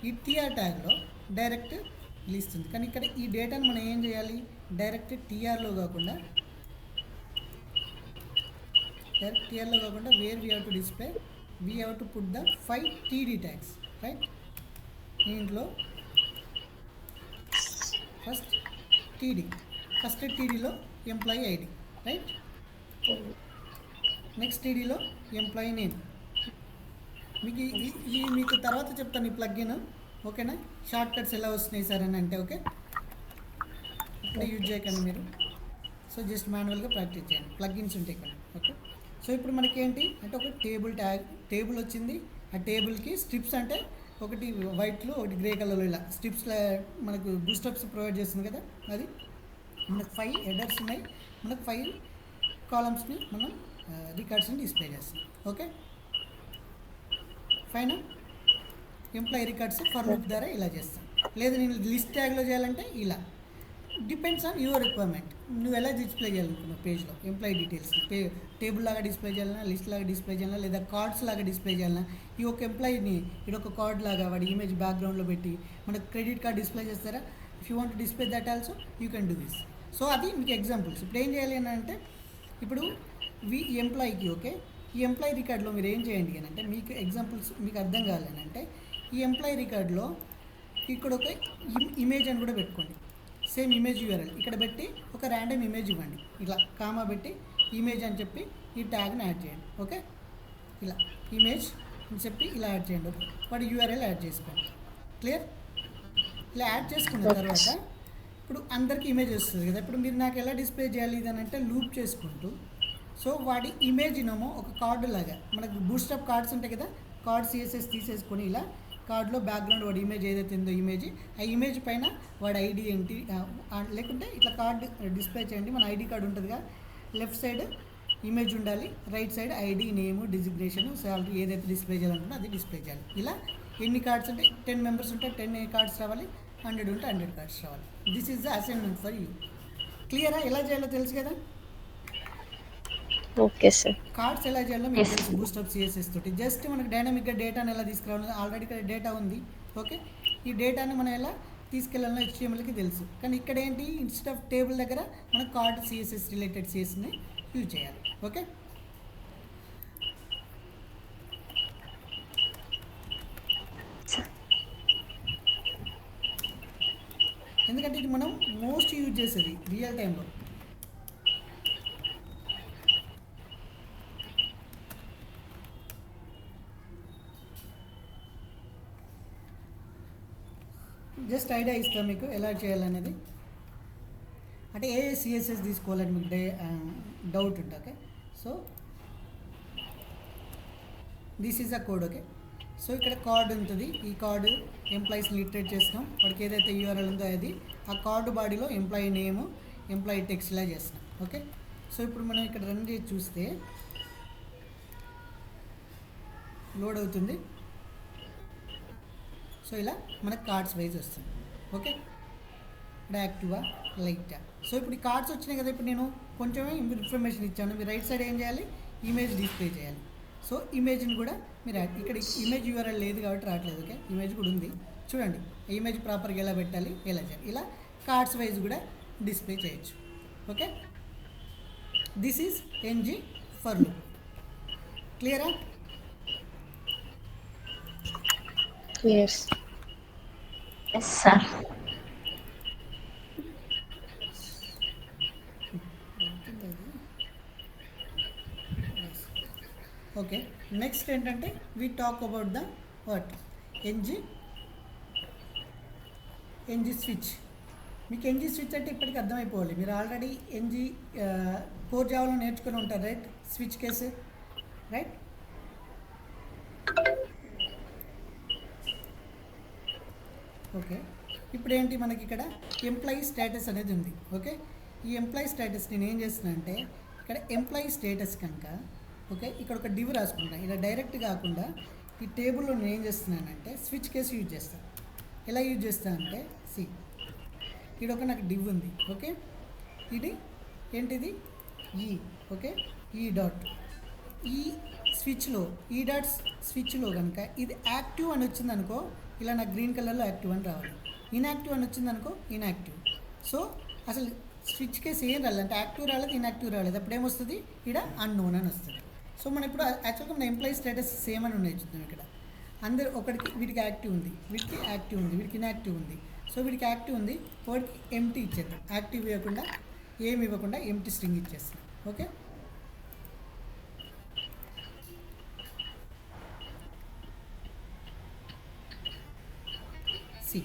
ఈ టీఆర్ ట్యాగ్లో డైరెక్ట్ లిస్ట్ ఉంది. కానీ ఇక్కడ ఈ డేటాను మనం ఏం చేయాలి, డైరెక్ట్ టీఆర్లో కాకుండా where we have to display, we have to put the 5 TD tags, right. దీంట్లో ఫస్ట్ టీడీలో ఎంప్లాయీ ఐడి, రైట్. నెక్స్ట్ టీడీలో ఎంప్లాయీ నేమ్. మీకు మీకు తర్వాత చెప్తాను ఈ ప్లగ్ఇన్. ఓకేనా, షార్ట్ కట్స్ ఎలా వస్తున్నాయి సార్ అని అంటే, ఓకే ఇప్పుడే యూజ్ చేయకండి మీరు. సో జస్ట్ మాన్యువల్గా ప్రాక్టీస్ చేయండి, ప్లగ్ఇన్స్ ఉంటాయి ఇక్కడ. ఓకే, సో ఇప్పుడు మనకేంటి అంటే ఒక టేబుల్ వచ్చింది. ఆ టేబుల్కి స్ట్రిప్స్ అంటే ఒకటి వైట్లో ఒకటి గ్రే కలర్లో ఇలా స్ట్రిప్స్ మనకు బూస్టప్స్ ప్రొవైడ్ చేస్తుంది కదా. అది మనకు 5 హెడర్స్ ఉన్నాయి, మనకు 5 కాలమ్స్ని మనం రికార్డ్స్ని డిస్ప్లే చేస్తాం. Okay, fine. Employee records for loop ద్వారా ఇలా చేస్తాం. లేదు నేను లిస్ట్ ట్యాగ్లో చేయాలంటే ఇలా, డిపెండ్స్ ఆన్ యువర్ రిక్వైర్మెంట్. నువ్వు ఎలా డిస్ప్లే చేయాలనుకున్నావు పేజ్లో ఎంప్లాయీ డీటెయిల్స్, టేబుల్ లాగా డిస్ప్లే చేయాలన్నా, లిస్ట్ లాగా డిస్ప్లే చేయాలన్నా, లేదా కార్డ్స్ లాగా డిస్ప్లే చేయాలన్నా. ఈ ఒక ఎంప్లాయీని ఇది ఒక కార్డ్ లాగా వాడి ఇమేజ్ బ్యాక్గ్రౌండ్లో పెట్టి మనకు క్రెడిట్ కార్డ్ డిస్ప్లే చేస్తారా. If you want to display that also you can do this. So అది మీకు ఎగ్జాంపుల్స్. ఇప్పుడు ఏం చేయాలి అని అంటే, ఇప్పుడు ఈ ఎంప్లాయీకి ఓకే, ఈ ఎంప్లాయీ రికార్డులో మీరు ఏం చేయండి అని అంటే, మీకు ఎగ్జాంపుల్స్ మీకు అర్థం కావాలని అంటే, ఈ ఎంప్లాయీ రికార్డులో ఇక్కడ ఒక ఇమేజ్ అని కూడా పెట్టుకోండి. సేమ్ ఇమేజ్ యూఆర్ఎల్ ఇక్కడ పెట్టి ఒక ర్యాండమ్ ఇమేజ్ ఇవ్వండి. ఇలా కామా పెట్టి ఇమేజ్ అని చెప్పి ఈ ట్యాగ్ని యాడ్ చేయండి. ఓకే, ఇలా ఇమేజ్ అని చెప్పి ఇలా యాడ్ చేయండి. ఓకే, వాడు యూఆర్ఎల్ యాడ్ చేసుకోండి. క్లియర్. ఇలా యాడ్ చేసుకున్న తర్వాత ఇప్పుడు అందరికీ ఇమేజ్ వస్తుంది కదా. ఇప్పుడు మీరు నాకు ఎలా డిస్ప్లే చేయాలి ఇది అని అంటే, లూప్ చేసుకుంటూ, సో వాడి ఇమేజ్ ఏమో ఒక కార్డు లాగా మనకు బూస్టప్ కార్డ్స్ ఉంటాయి కదా, కార్డ్ సిఎస్ఎస్ తీసేసుకొని ఇలా కార్డులో బ్యాక్గ్రౌండ్ వాడి ఇమేజ్ ఏదైతే ఉందో ఇమేజ్, ఆ ఇమేజ్ పైన వాడి ఐడి ఏంటి, లేకుంటే ఇట్లా కార్డు డిస్ప్లే చేయండి. మన ఐడి కార్డు ఉంటుందిగా, లెఫ్ట్ సైడ్ ఇమేజ్ ఉండాలి, రైట్ సైడ్ ఐడి, నేము, డిజిగ్నేషన్, శాలరీ ఏదైతే డిస్ప్లే చేయాలనుకుంటే అది డిస్ప్లే చేయాలి. ఇలా ఎన్ని కార్డ్స్ ఉంటే 10 మెంబర్స్ ఉంటే 10 కార్డ్స్ రావాలి, 100 ఉంటే 100 కార్డ్స్ రావాలి. This is the assignment for you. క్లియరా? ఎలా చేయాలో తెలుసు కదా. Okay sir. కార్డ్స్ ఎలా చేయాలో మీకు తెలుసు బూస్టప్ సిఎస్ఎస్ తోటి. జస్ట్ మనకు డైనమిక్గా డేటాను ఎలా తీసుకురావాలో ఆల్రెడీ ఇక్కడ డేటా ఉంది. ఓకే, ఈ డేటాను మనం ఎలా తీసుకెళ్ళాలో HTMLకి తెలుసు. కానీ ఇక్కడ ఏంటి, ఇన్స్టెడ్ ఆఫ్ టేబుల్ దగ్గర మనం కార్డ్ సిఎస్ఎస్ రిలేటెడ్ సిఎస్ని యూజ్ చేయాలి. ఓకే, ఎందుకంటే ఇది మనం మోస్ట్ యూజ్ చేసేది రియల్ టైంలో. జస్ట్ ఐడియా ఇస్తాం మీకు ఎలా చేయాలనేది. అంటే ఏ సిఎస్ఎస్ తీసుకోవాలని మీకు డౌట్ ఉంటుంది. Okay, so this is a code. Okay, so ఇక్కడ కార్డు ఉంటుంది. ఈ కార్డు ఎంప్లాయీస్ని లిటరేట్ చేస్తున్నాం. వాడికి ఏదైతే యూఆర్ఎల్ ఉందో అది ఆ కార్డు బాడీలో ఎంప్లాయీ నేము, ఎంప్లాయీ టెక్స్ట్ ఇలా చేస్తున్నాం. ఓకే, సో ఇప్పుడు మనం ఇక్కడ రన్ చేసి చూస్తే లోడ్ అవుతుంది. సో ఇలా మనకు కార్డ్స్ వైజ్ వస్తుంది. ఓకే, ఇక్కడ యాక్టివా లైటా. సో ఇప్పుడు ఈ కార్డ్స్ వచ్చినాయి కదా. ఇప్పుడు నేను కొంచెమే ఇన్ఫర్మేషన్ ఇచ్చాను. మీరు రైట్ సైడ్ ఏం చేయాలి, ఇమేజ్ డిస్ప్లే చేయాలి. సో ఇమేజ్ని కూడా మీరు ఇక్కడ ఇమేజ్ యూఆర్ఎల్ లేదు కాబట్టి రావట్లేదు. ఓకే, ఇమేజ్ కూడా ఉంది చూడండి. ఇమేజ్ ప్రాపర్గా ఎలా పెట్టాలి, ఎలా చేయాలి, ఇలా కార్డ్స్ వైజ్ కూడా డిస్ప్లే చేయొచ్చు. Okay, this is NG for loop. క్లియరా? Clear. Yes sir. Okay, next ఏంటంటే we talk about the what NG switch. మీకు ఎన్జీ స్విచ్ అంటే ఇప్పటికి అర్థమైపోవాలి. మీరు ఆల్రెడీ ఎన్జీ కోర్ జావాలో నేర్చుకుని ఉంటారు, right. Switch case, right. Okay, ఇప్పుడు ఏంటి మనకి ఇక్కడ ఎంప్లాయీ స్టేటస్ అనేది ఉంది. ఓకే, ఈ ఎంప్లాయీ స్టేటస్ నేను ఏం చేస్తున్నా అంటే ఇక్కడ ఎంప్లాయీ స్టేటస్ కనుక ఓకే ఇక్కడ ఒక డివ్ రాసుకుంటాను. ఇలా డైరెక్ట్ కాకుండా ఈ టేబుల్లో నేను ఏం చేస్తున్నానంటే స్విచ్ కేసు యూజ్ చేస్తాను. ఎలా యూజ్ చేస్తాను అంటే సి ఇక్కడ ఒక నాకు డివ్ ఉంది. ఓకే, ఇది ఏంటిది ఈ ఓకే ఈ డాట్ ఈ స్విచ్లో ఈ డాట్ స్విచ్లో కనుక ఇది యాక్టివ్ అని వచ్చిందనుకో ఇలా నాకు గ్రీన్ కలర్లో యాక్టివ్ అని రావాలి. ఇన్యాక్టివ్ అని వచ్చిందనుకో ఇన్యాక్టివ్. సో అసలు స్విచ్ కేసు ఏం రాలేదు అంటే యాక్టివ్ రాలేదు ఇన్యాక్టివ్ రాలేదు, అప్పుడు ఏమొస్తుంది ఇక్కడ అన్నోన్ అని వస్తుంది. సో మనం ఇప్పుడు యాక్చువల్గా మన ఎంప్లాయీ స్టేటస్ సేమ్ అని ఉన్నాయి చూద్దాం. ఇక్కడ అందరు ఒకటికి వీడికి యాక్టివ్ ఉంది, వీడికి యాక్టివ్ ఉంది, వీడికి ఇన్యాక్టివ్ ఉంది. సో వీడికి యాక్టివ్ ఉంది, వాడికి ఎంటీ ఇచ్చేద్దాం. యాక్టివ్ ఇవ్వకుండా ఏమి ఇవ్వకుండా ఎంటీ స్ట్రింగ్ ఇచ్చేస్తాం. ఓకే, సి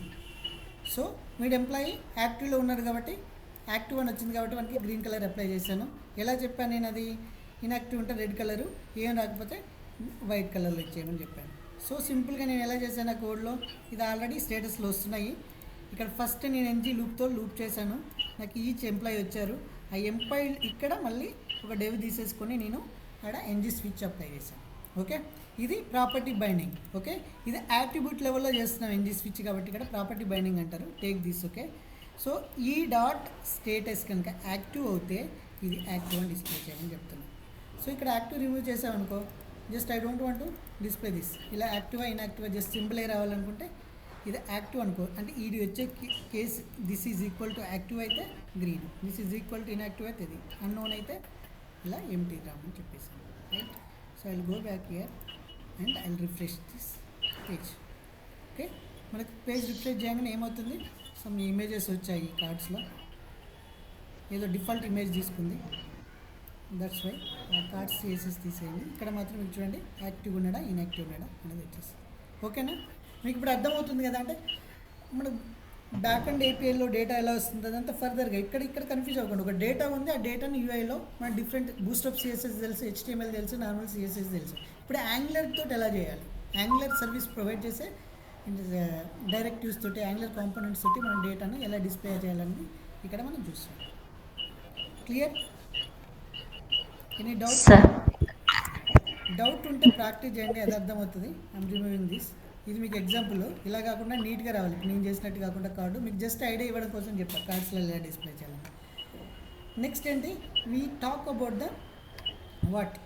సో వీడు ఎంప్లాయీ యాక్టివ్లో ఉన్నారు కాబట్టి యాక్టివ్ అని వచ్చింది కాబట్టి మనకి గ్రీన్ కలర్ అప్లై చేశాను. ఎలా చెప్పాను నేను అది ఇన్యాక్టివ్ ఉంటే రెడ్ కలరు, ఏం రాకపోతే వైట్ కలర్లో ఇచ్చేయమని చెప్పాను. సో సింపుల్గా నేను ఎలా చేశాను ఆ కోడ్లో ఇది ఆల్రెడీ స్టేటస్లో వస్తున్నాయి. ఇక్కడ ఫస్ట్ నేను ఎన్జీ లూప్తో లూప్ చేశాను, నాకు ఈచ్ ఎంప్లాయీ వచ్చారు. ఆ ఎంప్లాయీ ఇక్కడ మళ్ళీ ఒక డెవ్ తీసేసుకొని నేను అక్కడ ఎన్జీ స్విచ్ అప్లై చేశాను. ఓకే, ఇది ప్రాపర్టీ బైండింగ్. ఓకే, ఇది యాట్రిబ్యూట్ లెవెల్లో చేస్తున్నాం ఎన్జీ స్విచ్ కాబట్టి ఇక్కడ ప్రాపర్టీ బైండింగ్ అంటారు. Take this. Okay, so e dot status కనుక యాక్టివ్ అవుతే ఇది యాక్టివ్ అని డిస్ప్లే చేయాలని చెప్తున్నాను. సో ఇక్కడ యాక్టివ్ రిమూవ్ చేసామనుకో just I don't want to display this, ఇలా యాక్టివా ఇన్యాక్టివా జస్ట్ సింపుల్ ఏ రావాలనుకుంటే ఇది యాక్టివ్ అనుకో అంటే ఇది వచ్చే case this is equal to active అయితే green, this is equal to inactive అయితే ఇది అన్నోన్ అయితే ఇలా ఎంటీ రామని చెప్పేసాను. Right, so I will go back here and I will refresh this page. Okay, మనకి పేజ్ రిఫ్రెష్ చేయగానే ఏమవుతుంది, సమ్ ఇమేజెస్ వచ్చాయి కార్డ్స్లో, ఏదో డిఫాల్ట్ ఇమేజ్ తీసుకుంది. దట్స్ వై ఆ కార్డ్స్ చేసేసి తీసేయండి. ఇక్కడ మాత్రం మీకు చూడండి యాక్టివ్ ఉన్నాడా ఇన్యాక్టివ్ ఉన్నాడా అనేది వచ్చేసి. ఓకేనా, మీకు ఇప్పుడు అర్థమవుతుంది కదా. అంటే మన బ్యాక్ అండ్ ఏపీఐలో డేటా ఎలా వస్తుంది అదంతా ఫర్దర్గా ఇక్కడ కన్ఫ్యూజ్ అవ్వకుండా ఒక డేటా ఉంది, ఆ డేటాను యూఐలో మన డిఫరెంట్ బూస్టప్ సిఎస్ఎస్ తెలుసు, హెచ్టిఎంఎల్ తెలుసు, నార్మల్ సిఎస్ఎస్ తెలుసు. ఇప్పుడు యాంగులర్ తోటి ఎలా చేయాలి, యాంగులర్ సర్వీస్ ప్రొవైడ్ చేసే డైరెక్టివ్స్ తోటి యాంగులర్ కాంపోనెంట్స్ తోటి మన డేటాను ఎలా డిస్ప్లే చేయాలని ఇక్కడ మనం చూస్తాం. క్లియర్? Any doubt? డౌట్ ఉంటే ప్రాక్టీస్ చేయండి, అది అర్థమవుతుంది. I'm removing this. ఇది మీకు ఎగ్జాంపుల్, ఇలా కాకుండా నీట్గా రావాలి. ఇప్పుడు నేను చేసినట్టు కాకుండా కార్డు మీకు జస్ట్ ఐడియా ఇవ్వడం కోసం చెప్పాను కార్డ్స్లో ఎలా డిస్ప్లే చేయాలని. నెక్స్ట్ ఏంటి, we talk about the what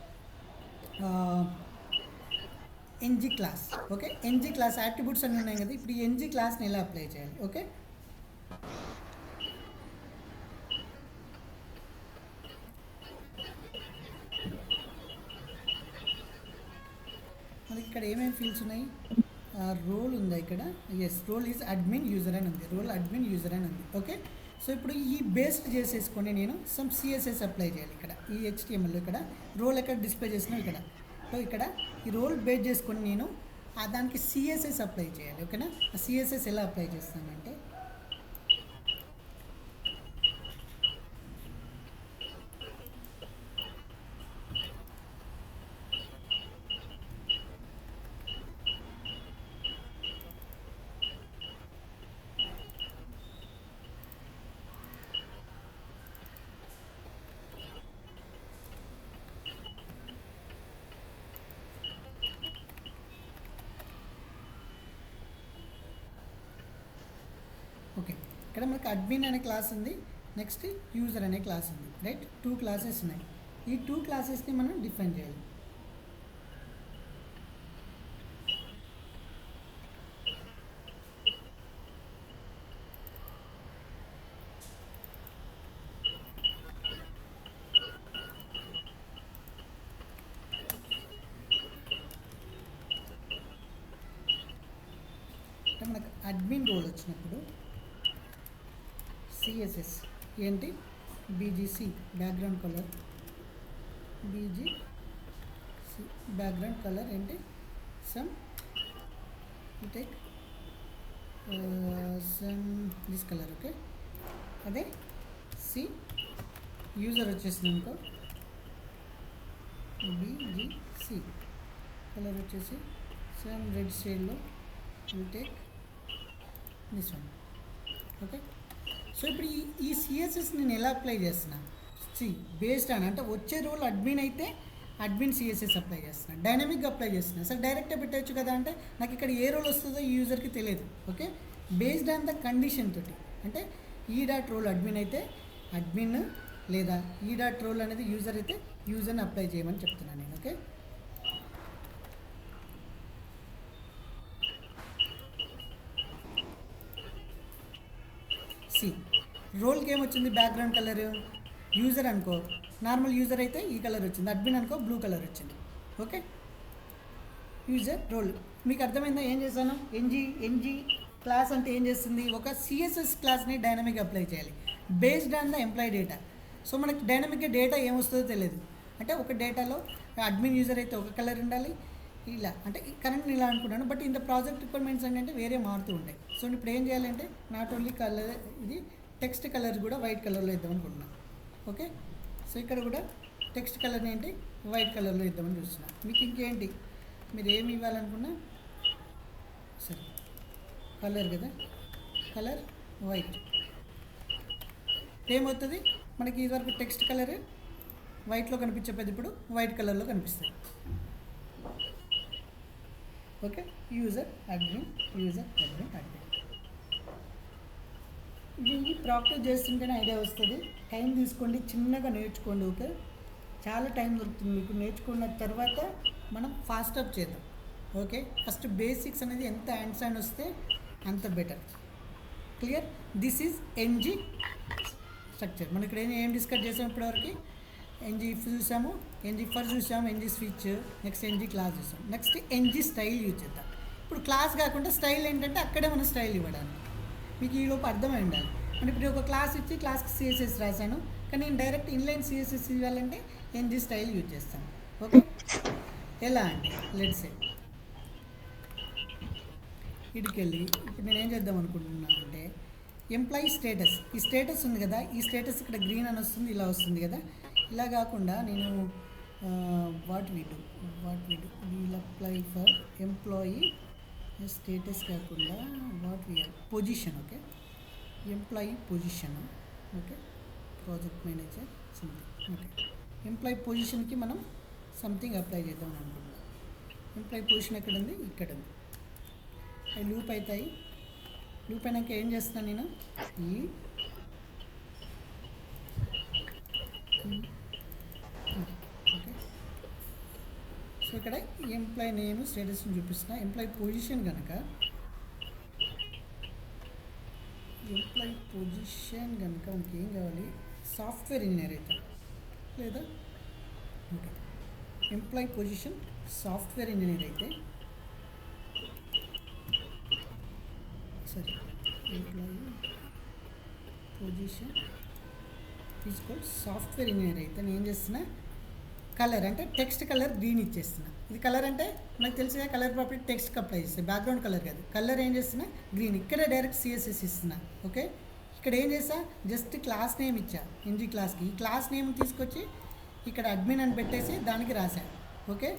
NG class. Okay, NG class attributes అన్నీ ఉన్నాయి కదా, ఇప్పుడు ఈ ఎన్జీ క్లాస్ని ఎలా అప్లై చేయాలి. ఓకే, మనకి ఇక్కడ ఏమేమి ఫీల్డ్స్ ఉన్నాయి, రోల్ ఉందా ఇక్కడ, yes role is admin user అని ఉంది, రోల్ అడ్మిన్ యూజర్ అని ఉంది. ఓకే, సో ఇప్పుడు ఈ బేస్డ్ చేసేసుకొని నేను సమ్ సిఎస్ఎస్ అప్లై చేయాలి. ఇక్కడ ఈ హెచ్టిఎంఎల్ ఇక్కడ రోల్ ఎక్కడ డిస్ప్లే చేసినా ఇక్కడ, సో ఇక్కడ ఈ రోల్ బేస్ చేసుకొని నేను దానికి సిఎస్ఎస్ అప్లై చేయాలి. ఓకేనా, ఆ సిఎస్ఎస్ ఎలా అప్లై చేస్తానంటే ఓకే, ఇక్కడ మనకి అడ్మిన్ అనే క్లాస్ ఉంది, నెక్స్ట్ యూజర్ అనే క్లాస్ ఉంది. రైట్, 2 క్లాసెస్ ఉన్నాయి. ఈ 2 క్లాసెస్ని మనం డిఫైన్ చేయాలి. అంటే మనకు అడ్మిన్ రోల్ వచ్చినప్పుడు సిఎస్ఎస్ ఏంటి, బీజీసీ బ్యాక్గ్రౌండ్ కలర్, బీజీసీ బ్యాక్గ్రౌండ్ కలర్ ఏంటి, some take some this colour. Okay, అదే సి యూజర్ వచ్చేసింది అనుకో, బీజీసీ కలర్ వచ్చేసి సమ్ రెడ్ షేడ్లో will take this one. Okay, so ఇప్పుడు ఈ సిఎస్ఎస్ నేను ఎలా అప్లై చేస్తున్నా, బేస్డ్ ఆన్ అంటే వచ్చే రోల్ అడ్మిన్ అయితే అడ్మిన్ సిఎస్ఎస్ అప్లై చేస్తున్నా, డైనమిక్గా అప్లై చేస్తున్నా. సార్ డైరెక్ట్గా పెట్టవచ్చు కదా అంటే నాకు ఇక్కడ ఏ రోల్ వస్తుందో ఈ యూజర్కి తెలియదు. Okay, based on the condition తోటి అంటే ఈ డాట్ రోల్ అడ్మిన్ అయితే అడ్మిన్, లేదా ఈ డాట్ రోల్ అనేది యూజర్ అయితే యూజర్ని అప్లై చేయమని చెప్తున్నాను నేను. ఓకే, రోల్కి ఏమొచ్చింది, బ్యాక్గ్రౌండ్ కలర్ యూజర్ అనుకో, నార్మల్ యూజర్ అయితే ఈ కలర్ వచ్చింది, అడ్మిన్ అనుకో బ్లూ కలర్ వచ్చింది. ఓకే, యూజర్ రోల్ మీకు అర్థమైందా? ఏం చేశాను, ఎన్జీ క్లాస్ అంటే ఏం చేస్తుంది, ఒక సిఎస్ఎస్ క్లాస్ని డైనమిక్ అప్లై చేయాలి based on the employee data. So మనకి డైనమిక్గా డేటా ఏమొస్తుందో తెలియదు, అంటే ఒక డేటాలో అడ్మిన్ యూజర్ అయితే ఒక కలర్ ఉండాలి, ఇలా అంటే కరెంట్ ఇలా అనుకున్నాను. బట్ ఇంత ప్రాజెక్ట్ రిక్వైర్మెంట్స్ ఏంటంటే వేరే మారుతూ ఉంటాయి. సో ఇప్పుడు ఏం చేయాలంటే నాట్ ఓన్లీ కలర్, ఇది టెక్స్ట్ కలర్ కూడా వైట్ కలర్లో ఇద్దాం అనుకుంటున్నాను. ఓకే, సో ఇక్కడ కూడా టెక్స్ట్ కలర్ని ఏంటి వైట్ కలర్లో ఇద్దామని చూస్తున్నాను. మీకు ఇంకేంటి మీరు ఏమి ఇవ్వాలనుకున్నా సరే, కలర్ కదా, కలర్ వైట్. ఏమవుతుంది మనకి ఇదివరకు టెక్స్ట్ కలర్ వైట్లో కనిపించకపోతే ఇప్పుడు వైట్ కలర్లో కనిపిస్తుంది. Okay, user admin. ఇది ప్రాక్టీస్ చేస్తుంటేనే ఐడియా వస్తుంది. టైం తీసుకోండి, చిన్నగా నేర్చుకోండి. ఓకే, చాలా టైం దొరుకుతుంది మీకు. నేర్చుకున్న తర్వాత మనం ఫాస్ట్ అప్ చేద్దాం. ఓకే, ఫస్ట్ బేసిక్స్ అనేది ఎంత హ్యాండ్స్ అండ్ వస్తే అంత better. Clear? This is NG structure. మనం ఇక్కడ ఏం డిస్కస్ చేసాం ఇప్పటివరకు? ఎన్జీ ఇఫ్ చూసాము, ఎన్జీ ఫర్ చూసాము, NG switch, next NG class చూసాం, నెక్స్ట్ ఎన్జీ స్టైల్ యూజ్ చేద్దాం. ఇప్పుడు క్లాస్ కాకుండా స్టైల్ ఏంటంటే అక్కడే మనం స్టైల్ ఇవ్వడానికి. మీకు ఈలోపు అర్థమై ఉండాలి. అంటే ఇప్పుడు ఒక క్లాస్ ఇచ్చి క్లాస్కి సిఎస్ఎస్ రాశాను, కానీ నేను డైరెక్ట్ ఇన్లైన్ సిఎస్ఎస్ ఇవ్వాలంటే ఎన్జీ స్టైల్ యూజ్ చేస్తాను. ఓకే, ఎలా అంటే లెట్స్ సే ఇటుకి వెళ్ళి ఇప్పుడు నేను ఏం చేద్దాం అనుకుంటున్నాను అంటే ఎంప్లాయీ స్టేటస్, ఈ స్టేటస్ ఉంది కదా, ఈ స్టేటస్ ఇక్కడ గ్రీన్ అని వస్తుంది, ఇలా వస్తుంది కదా. ఇలా కాకుండా నేను what we'll apply for employee status కాకుండా what we are position. Okay, employee position. Okay, project manager something. Okay, employee పొజిషన్కి మనం సంథింగ్ అప్లై చేద్దాం అనుకుంటున్నాం. ఎంప్లాయీ పొజిషన్ ఎక్కడ ఉంది, ఇక్కడ ఉంది. అవి లూప్ అవుతాయి. లూప్ అయినాక ఏం చేస్తాను నేను, ఓకే, సో ఇక్కడ ఎంప్లాయీ నేమ్ స్టేటస్ని చూపిస్తున్నా. ఎంప్లాయీ పొజిషన్ కనుక మనకి ఏం కావాలి, సాఫ్ట్వేర్ ఇంజనీర్ అయితే లేదా, okay, employee position software engineer అయితే సరే, ఎంప్లాయీ పొజిషన్ తీసుకోవాలి సాఫ్ట్వేర్ ఇంజనీర్ అయితే నేను ఏం చేస్తున్నా, కలర్ అంటే టెక్స్ట్ కలర్ గ్రీన్ ఇచ్చేస్తున్నా. ఇది కలర్ అంటే నాకు తెలిసిన కలర్ ప్రాపర్టీ టెక్స్ట్కి అప్లై చేస్తే బ్యాక్గ్రౌండ్ కలర్ కాదు, కలర్ ఏం చేస్తున్నా గ్రీన్. ఇక్కడ డైరెక్ట్ సిఎస్ఎస్ ఇస్తున్నా. ఓకే, ఇక్కడ ఏం చేస్తా, జస్ట్ క్లాస్ నేమ్ ఇచ్చా ఎన్జీ క్లాస్కి. ఈ క్లాస్ నేమ్ తీసుకొచ్చి ఇక్కడ అడ్మిన్ అని పెట్టేసి దానికి రాశా. ఓకే,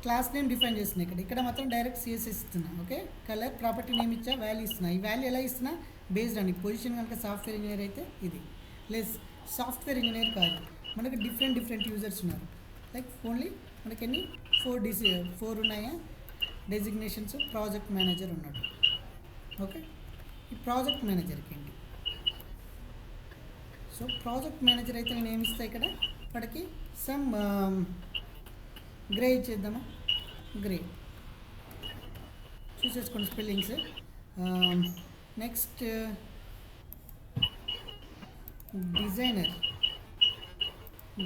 క్లాస్ నేమ్ డిఫైన్ చేస్తున్నా. ఇక్కడ మాత్రం డైరెక్ట్ సిఎస్ఎస్ ఇస్తున్నా. ఓకే, కలర్ ప్రాపర్టీ నేమ్ ఇచ్చా, వాల్యూ ఇస్తున్నా. ఈ వాల్యూ ఎలా ఇస్తున్నా, బేస్డ్ అని పొజిషన్ కనుక సాఫ్ట్వేర్ ఇంజనీర్ అయితే ఇది, లెస్ సాఫ్ట్వేర్ ఇంజనీర్ కాదు, మనకు డిఫరెంట్ యూజర్స్ ఉన్నారు. లైక్ ఓన్లీ మనకి ఎన్ని 4 ఉన్నాయా డెసిగ్నేషన్స్. ప్రాజెక్ట్ మేనేజర్ ఉన్నాడు. ఓకే, ఈ ప్రాజెక్ట్ మేనేజర్కి ఏంటి, సో ప్రాజెక్ట్ మేనేజర్ అయితే నేను ఏమి ఇస్తాను ఇక్కడ వాడికి సమ్ గ్రే ఇచ్చేద్దామా, గ్రే చూసేసుకోండి స్పెల్లింగ్స్. నెక్స్ట్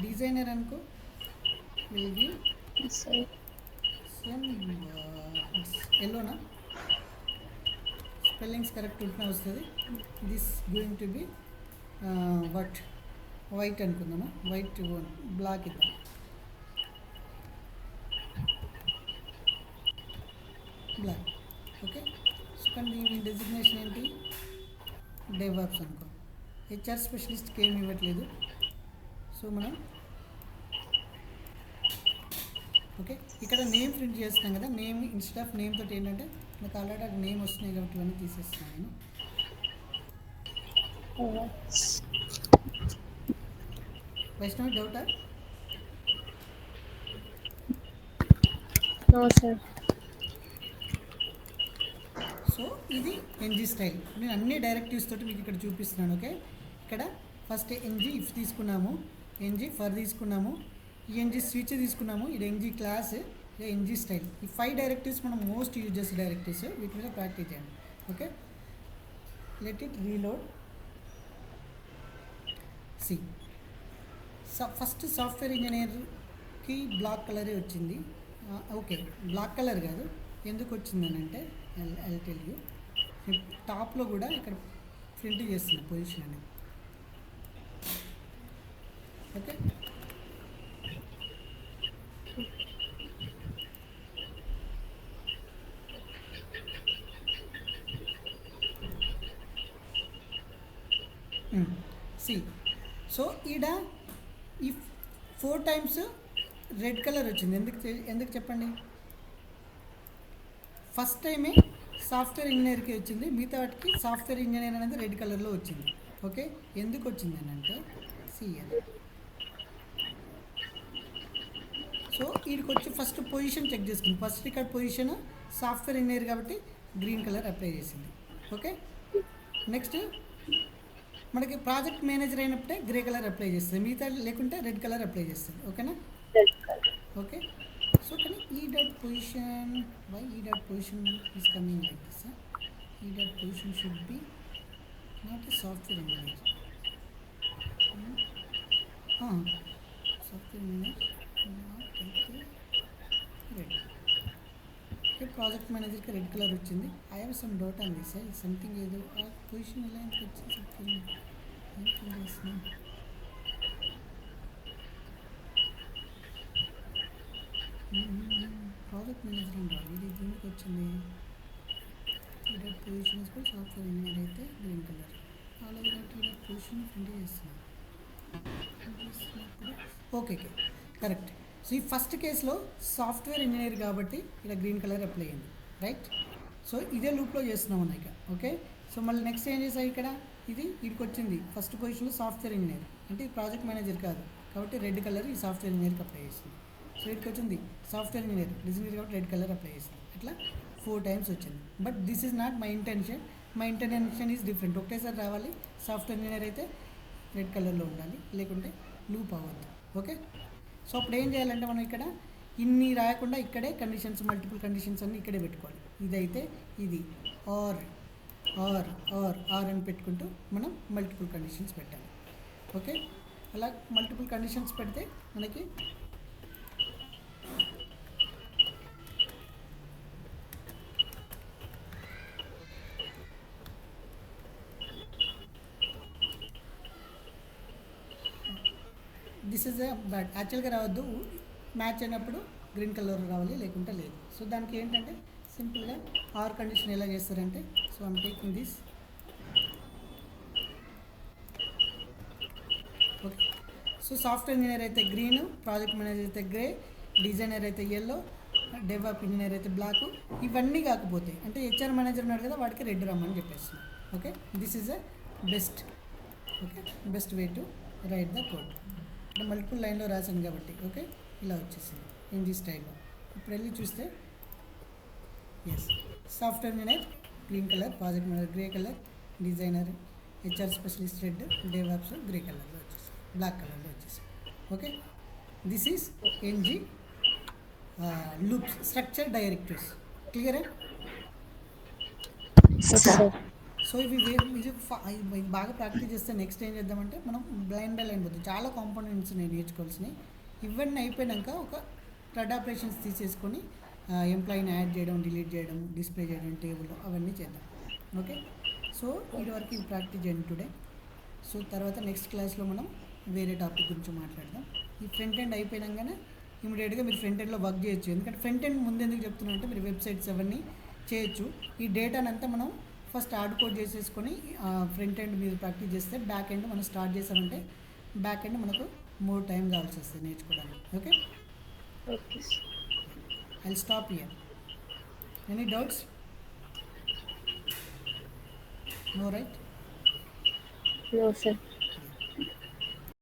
డిజైనర్ అనుకో, will give some ఎల్లోనా, స్పెల్లింగ్స్ కరెక్ట్ ఉంటున్నా వస్తుంది. This going to be what, white అనుకుందామా, వైట్ బ్లాక్ ఇద్దాం. బ్లాక్. ఓకే, సో కానీ దీని డెసిగ్నేషన్ ఏంటి, డెవాప్స్ అనుకో. హెచ్ఆర్ స్పెషలిస్ట్కి ఏమి ఇవ్వట్లేదు. సో మనం ఓకే, ఇక్కడ నేమ్ ప్రింట్ చేస్తున్నాం కదా, నేమ్ ఇన్స్టెడ్ ఆఫ్ నేమ్ తోటి ఏంటంటే నాకు ఆల్రెడీ అది నేమ్ వస్తున్నాయి కాబట్టి ఇవన్నీ తీసేస్తున్నాను నేను. Yes. వైష్ణవి డౌటా? No, sir. సో ఇది ఎన్జీ స్టైల్. నేను అన్ని డైరెక్టివ్స్ తోటి మీకు ఇక్కడ చూపిస్తున్నాను. ఓకే, ఇక్కడ ఫస్ట్ ఎన్జీ ఇఫ్ తీసుకున్నాము, ఎన్జీ ఫర్ తీసుకున్నాము, ఎన్జీ స్విచ్ తీసుకున్నాము, ఇది ఎన్జీ క్లాస్, ఇది ఎన్జీ స్టైల్. ఈ 5 డైరెక్టివ్స్ మనం మోస్ట్ యూజ్ చేసే డైరెక్టివ్స్. వీటి మీద ప్రాక్టీస్ చేయండి. Okay, let it reload. See first software ఇంజనీర్కి బ్లాక్ కలరే వచ్చింది. ఓకే, బ్లాక్ కలర్ కాదు, ఎందుకు వచ్చిందని అంటే ఐ టెల్ యూ. టాప్లో కూడా ఇక్కడ ప్రింట్ చేస్తున్న పొజిషన్ అనేది. ఓకే, సి సో ఈడ ఈ 4 టైమ్స్ రెడ్ కలర్ వచ్చింది. ఎందుకు చెప్పండి? ఫస్ట్ టైమే సాఫ్ట్వేర్ ఇంజనీర్కి వచ్చింది, మిగతా వాటికి సాఫ్ట్వేర్ ఇంజనీర్ అనేది రెడ్ కలర్లో వచ్చింది. ఓకే, ఎందుకు వచ్చింది అని అంటే సిఎల్. సో వీడికి వచ్చి ఫస్ట్ పొజిషన్ చెక్ చేసుకుంది. ఫస్ట్ ఇక్కడ పొజిషన్ సాఫ్ట్వేర్ ఇంజనీర్ కాబట్టి గ్రీన్ కలర్ అప్లై చేసింది. ఓకే, నెక్స్ట్ మనకి ప్రాజెక్ట్ మేనేజర్ అయినప్పుడే గ్రే కలర్ అప్లై చేస్తుంది, మిగతా లేకుంటే రెడ్ కలర్ అప్లై చేస్తుంది. ఓకేనా? ఓకే, సో కానీ e dot position, why e dot position is coming like this? E dot position should be not a software engineer. Software engineer not అయితే red. Okay, project మేనేజర్కి red colour వచ్చింది. I have some doubt on this. Something ఏదో ఆ position ఎలా ఎంత వచ్చింది చెప్తాను. ఏం చేస్తున్నాను? ప్రాజెక్ట్ మేనేజర్ ఉండాలి, ఇది దీనికి వచ్చింది. ఈ పొజిషన్స్ కూడా సాఫ్ట్వేర్ ఇంజనీర్ అయితే గ్రీన్ కలర్. అలాగే ఈ పొజిషన్ ప్రింట్ చేస్తున్నాను. Okay, correct. సో ఈ ఫస్ట్ కేసులో సాఫ్ట్వేర్ ఇంజనీర్ కాబట్టి ఇక్కడ గ్రీన్ కలర్ అప్లై అయింది, రైట్? సో ఇదే లూప్లో చేస్తున్నాం అన్నాక. ఓకే, సో మళ్ళీ నెక్స్ట్ ఏం చేసాం? ఇక్కడ ఇది వీడికి వచ్చింది ఫస్ట్ పొజిషన్లో సాఫ్ట్వేర్ ఇంజనీర్, అంటే ఈ ప్రాజెక్ట్ మేనేజర్ కాదు కాబట్టి రెడ్ కలర్ ఈ సాఫ్ట్వేర్ ఇంజనీర్కి అప్లై చేస్తుంది. సో వీడికి వచ్చింది సాఫ్ట్వేర్ ఇంజనీర్ కాబట్టి రెడ్ కలర్ అప్లై చేస్తుంది. ఇట్లా 4 టైమ్స్ వచ్చింది. But this is not my intention. My intention is different. ఒకటేసారి రావాలి, సాఫ్ట్వేర్ ఇంజనీర్ అయితే రెడ్ కలర్లో ఉండాలి, లేకుంటే లూప్ అవ్వద్దు. ఓకే, సో అప్పుడు ఏం చేయాలంటే మనం ఇక్కడ ఇన్ని రాయకుండా ఇక్కడే కండిషన్స్, మల్టిపుల్ కండిషన్స్ అన్నీ ఇక్కడే పెట్టుకోవాలి. ఇదైతే ఇది ఆర్ ఆర్ ఆర్ ఆర్ అని పెట్టుకుంటూ మనం మల్టిపుల్ కండిషన్స్ పెట్టాలి. ఓకే, అలా మల్టిపుల్ కండిషన్స్ పెడితే మనకి దిస్ ఇస్ ఎ బట్ యాక్చువల్గా రావద్దు, మ్యాచ్ అయినప్పుడు గ్రీన్ కలర్ రావాలి, లేకుంటే లేదు. సో దానికి ఏంటంటే సింపుల్గా ఆర్ కండిషన్ ఎలా చేస్తారంటే, so I'm taking this. Okay, so software engineer అయితే గ్రీన్, ప్రాజెక్ట్ మేనేజర్ అయితే గ్రే, డిజైనర్ అయితే ఎల్లో, డెవలప్ ఇంజనీర్ అయితే బ్లాక్. ఇవన్నీ కాకపోతే అంటే హెచ్ఆర్ మేనేజర్ ఉన్నాడు కదా, వాడికి రెడ్ రమ్మని చెప్పేస్తున్నాం. Okay, this is a best. Okay, best way to write the code. అంటే మల్టిపుల్ లైన్లో రాశాను కాబట్టి ఓకే ఇలా వచ్చేసింది ఎన్జీ స్టైల్లో. ఇప్పుడు వెళ్ళి చూస్తే yes software engineer green colour, project manager grey colour, designer HR specialist red, developers grey కలర్లో వచ్చేసింది, బ్లాక్ కలర్లో వచ్చేసింది. Okay, this is NG loops structure directives. క్లియరా? సో ఇవి బాగా ప్రాక్టీస్ చేస్తే నెక్స్ట్ ఏం చేద్దామంటే మనం బ్లైండ్ బై లైన్ పోతుంది. చాలా కాంపోనెంట్స్ నేను నేర్చుకోవాల్సినవి. ఇవన్నీ అయిపోయాక ఒక థ్రెడ్ ఆపరేషన్స్ తీసేసుకొని ఎంప్లాయీని యాడ్ చేయడం, డిలీట్ చేయడం, డిస్ప్లే చేయడం టేబుల్లో అవన్నీ చేద్దాం. ఓకే, సో ఇది వరకు ఇది ప్రాక్టీస్ చేయండి టుడే. సో తర్వాత నెక్స్ట్ క్లాస్లో మనం వేరే టాపిక్ గురించి మాట్లాడదాం. ఈ ఫ్రంట్ ఎండ్ అయిపోయినాకనే ఇమీడియట్గా మీరు ఫ్రంట్ ఎండ్లో వర్క్ చేయొచ్చు. ఎందుకంటే ఫ్రంట్ ఎండ్ ముందు ఎందుకు చెప్తున్నా అంటే మీరు వెబ్సైట్స్ అవన్నీ చేయొచ్చు. ఈ డేటానంతా మనం ఫస్ట్ హార్డ్ కోడ్ చేసేసుకొని ఫ్రంట్ ఎండ్ మీరు ప్రాక్టీస్ చేస్తే బ్యాక్ ఎండ్ మనం స్టార్ట్ చేసామంటే బ్యాక్ ఎండ్ మనకు మోర్ టైం కావాల్సి వస్తుంది నేర్చుకోవడానికి. Okay, I stop here. Any doubts? No right? No, sir.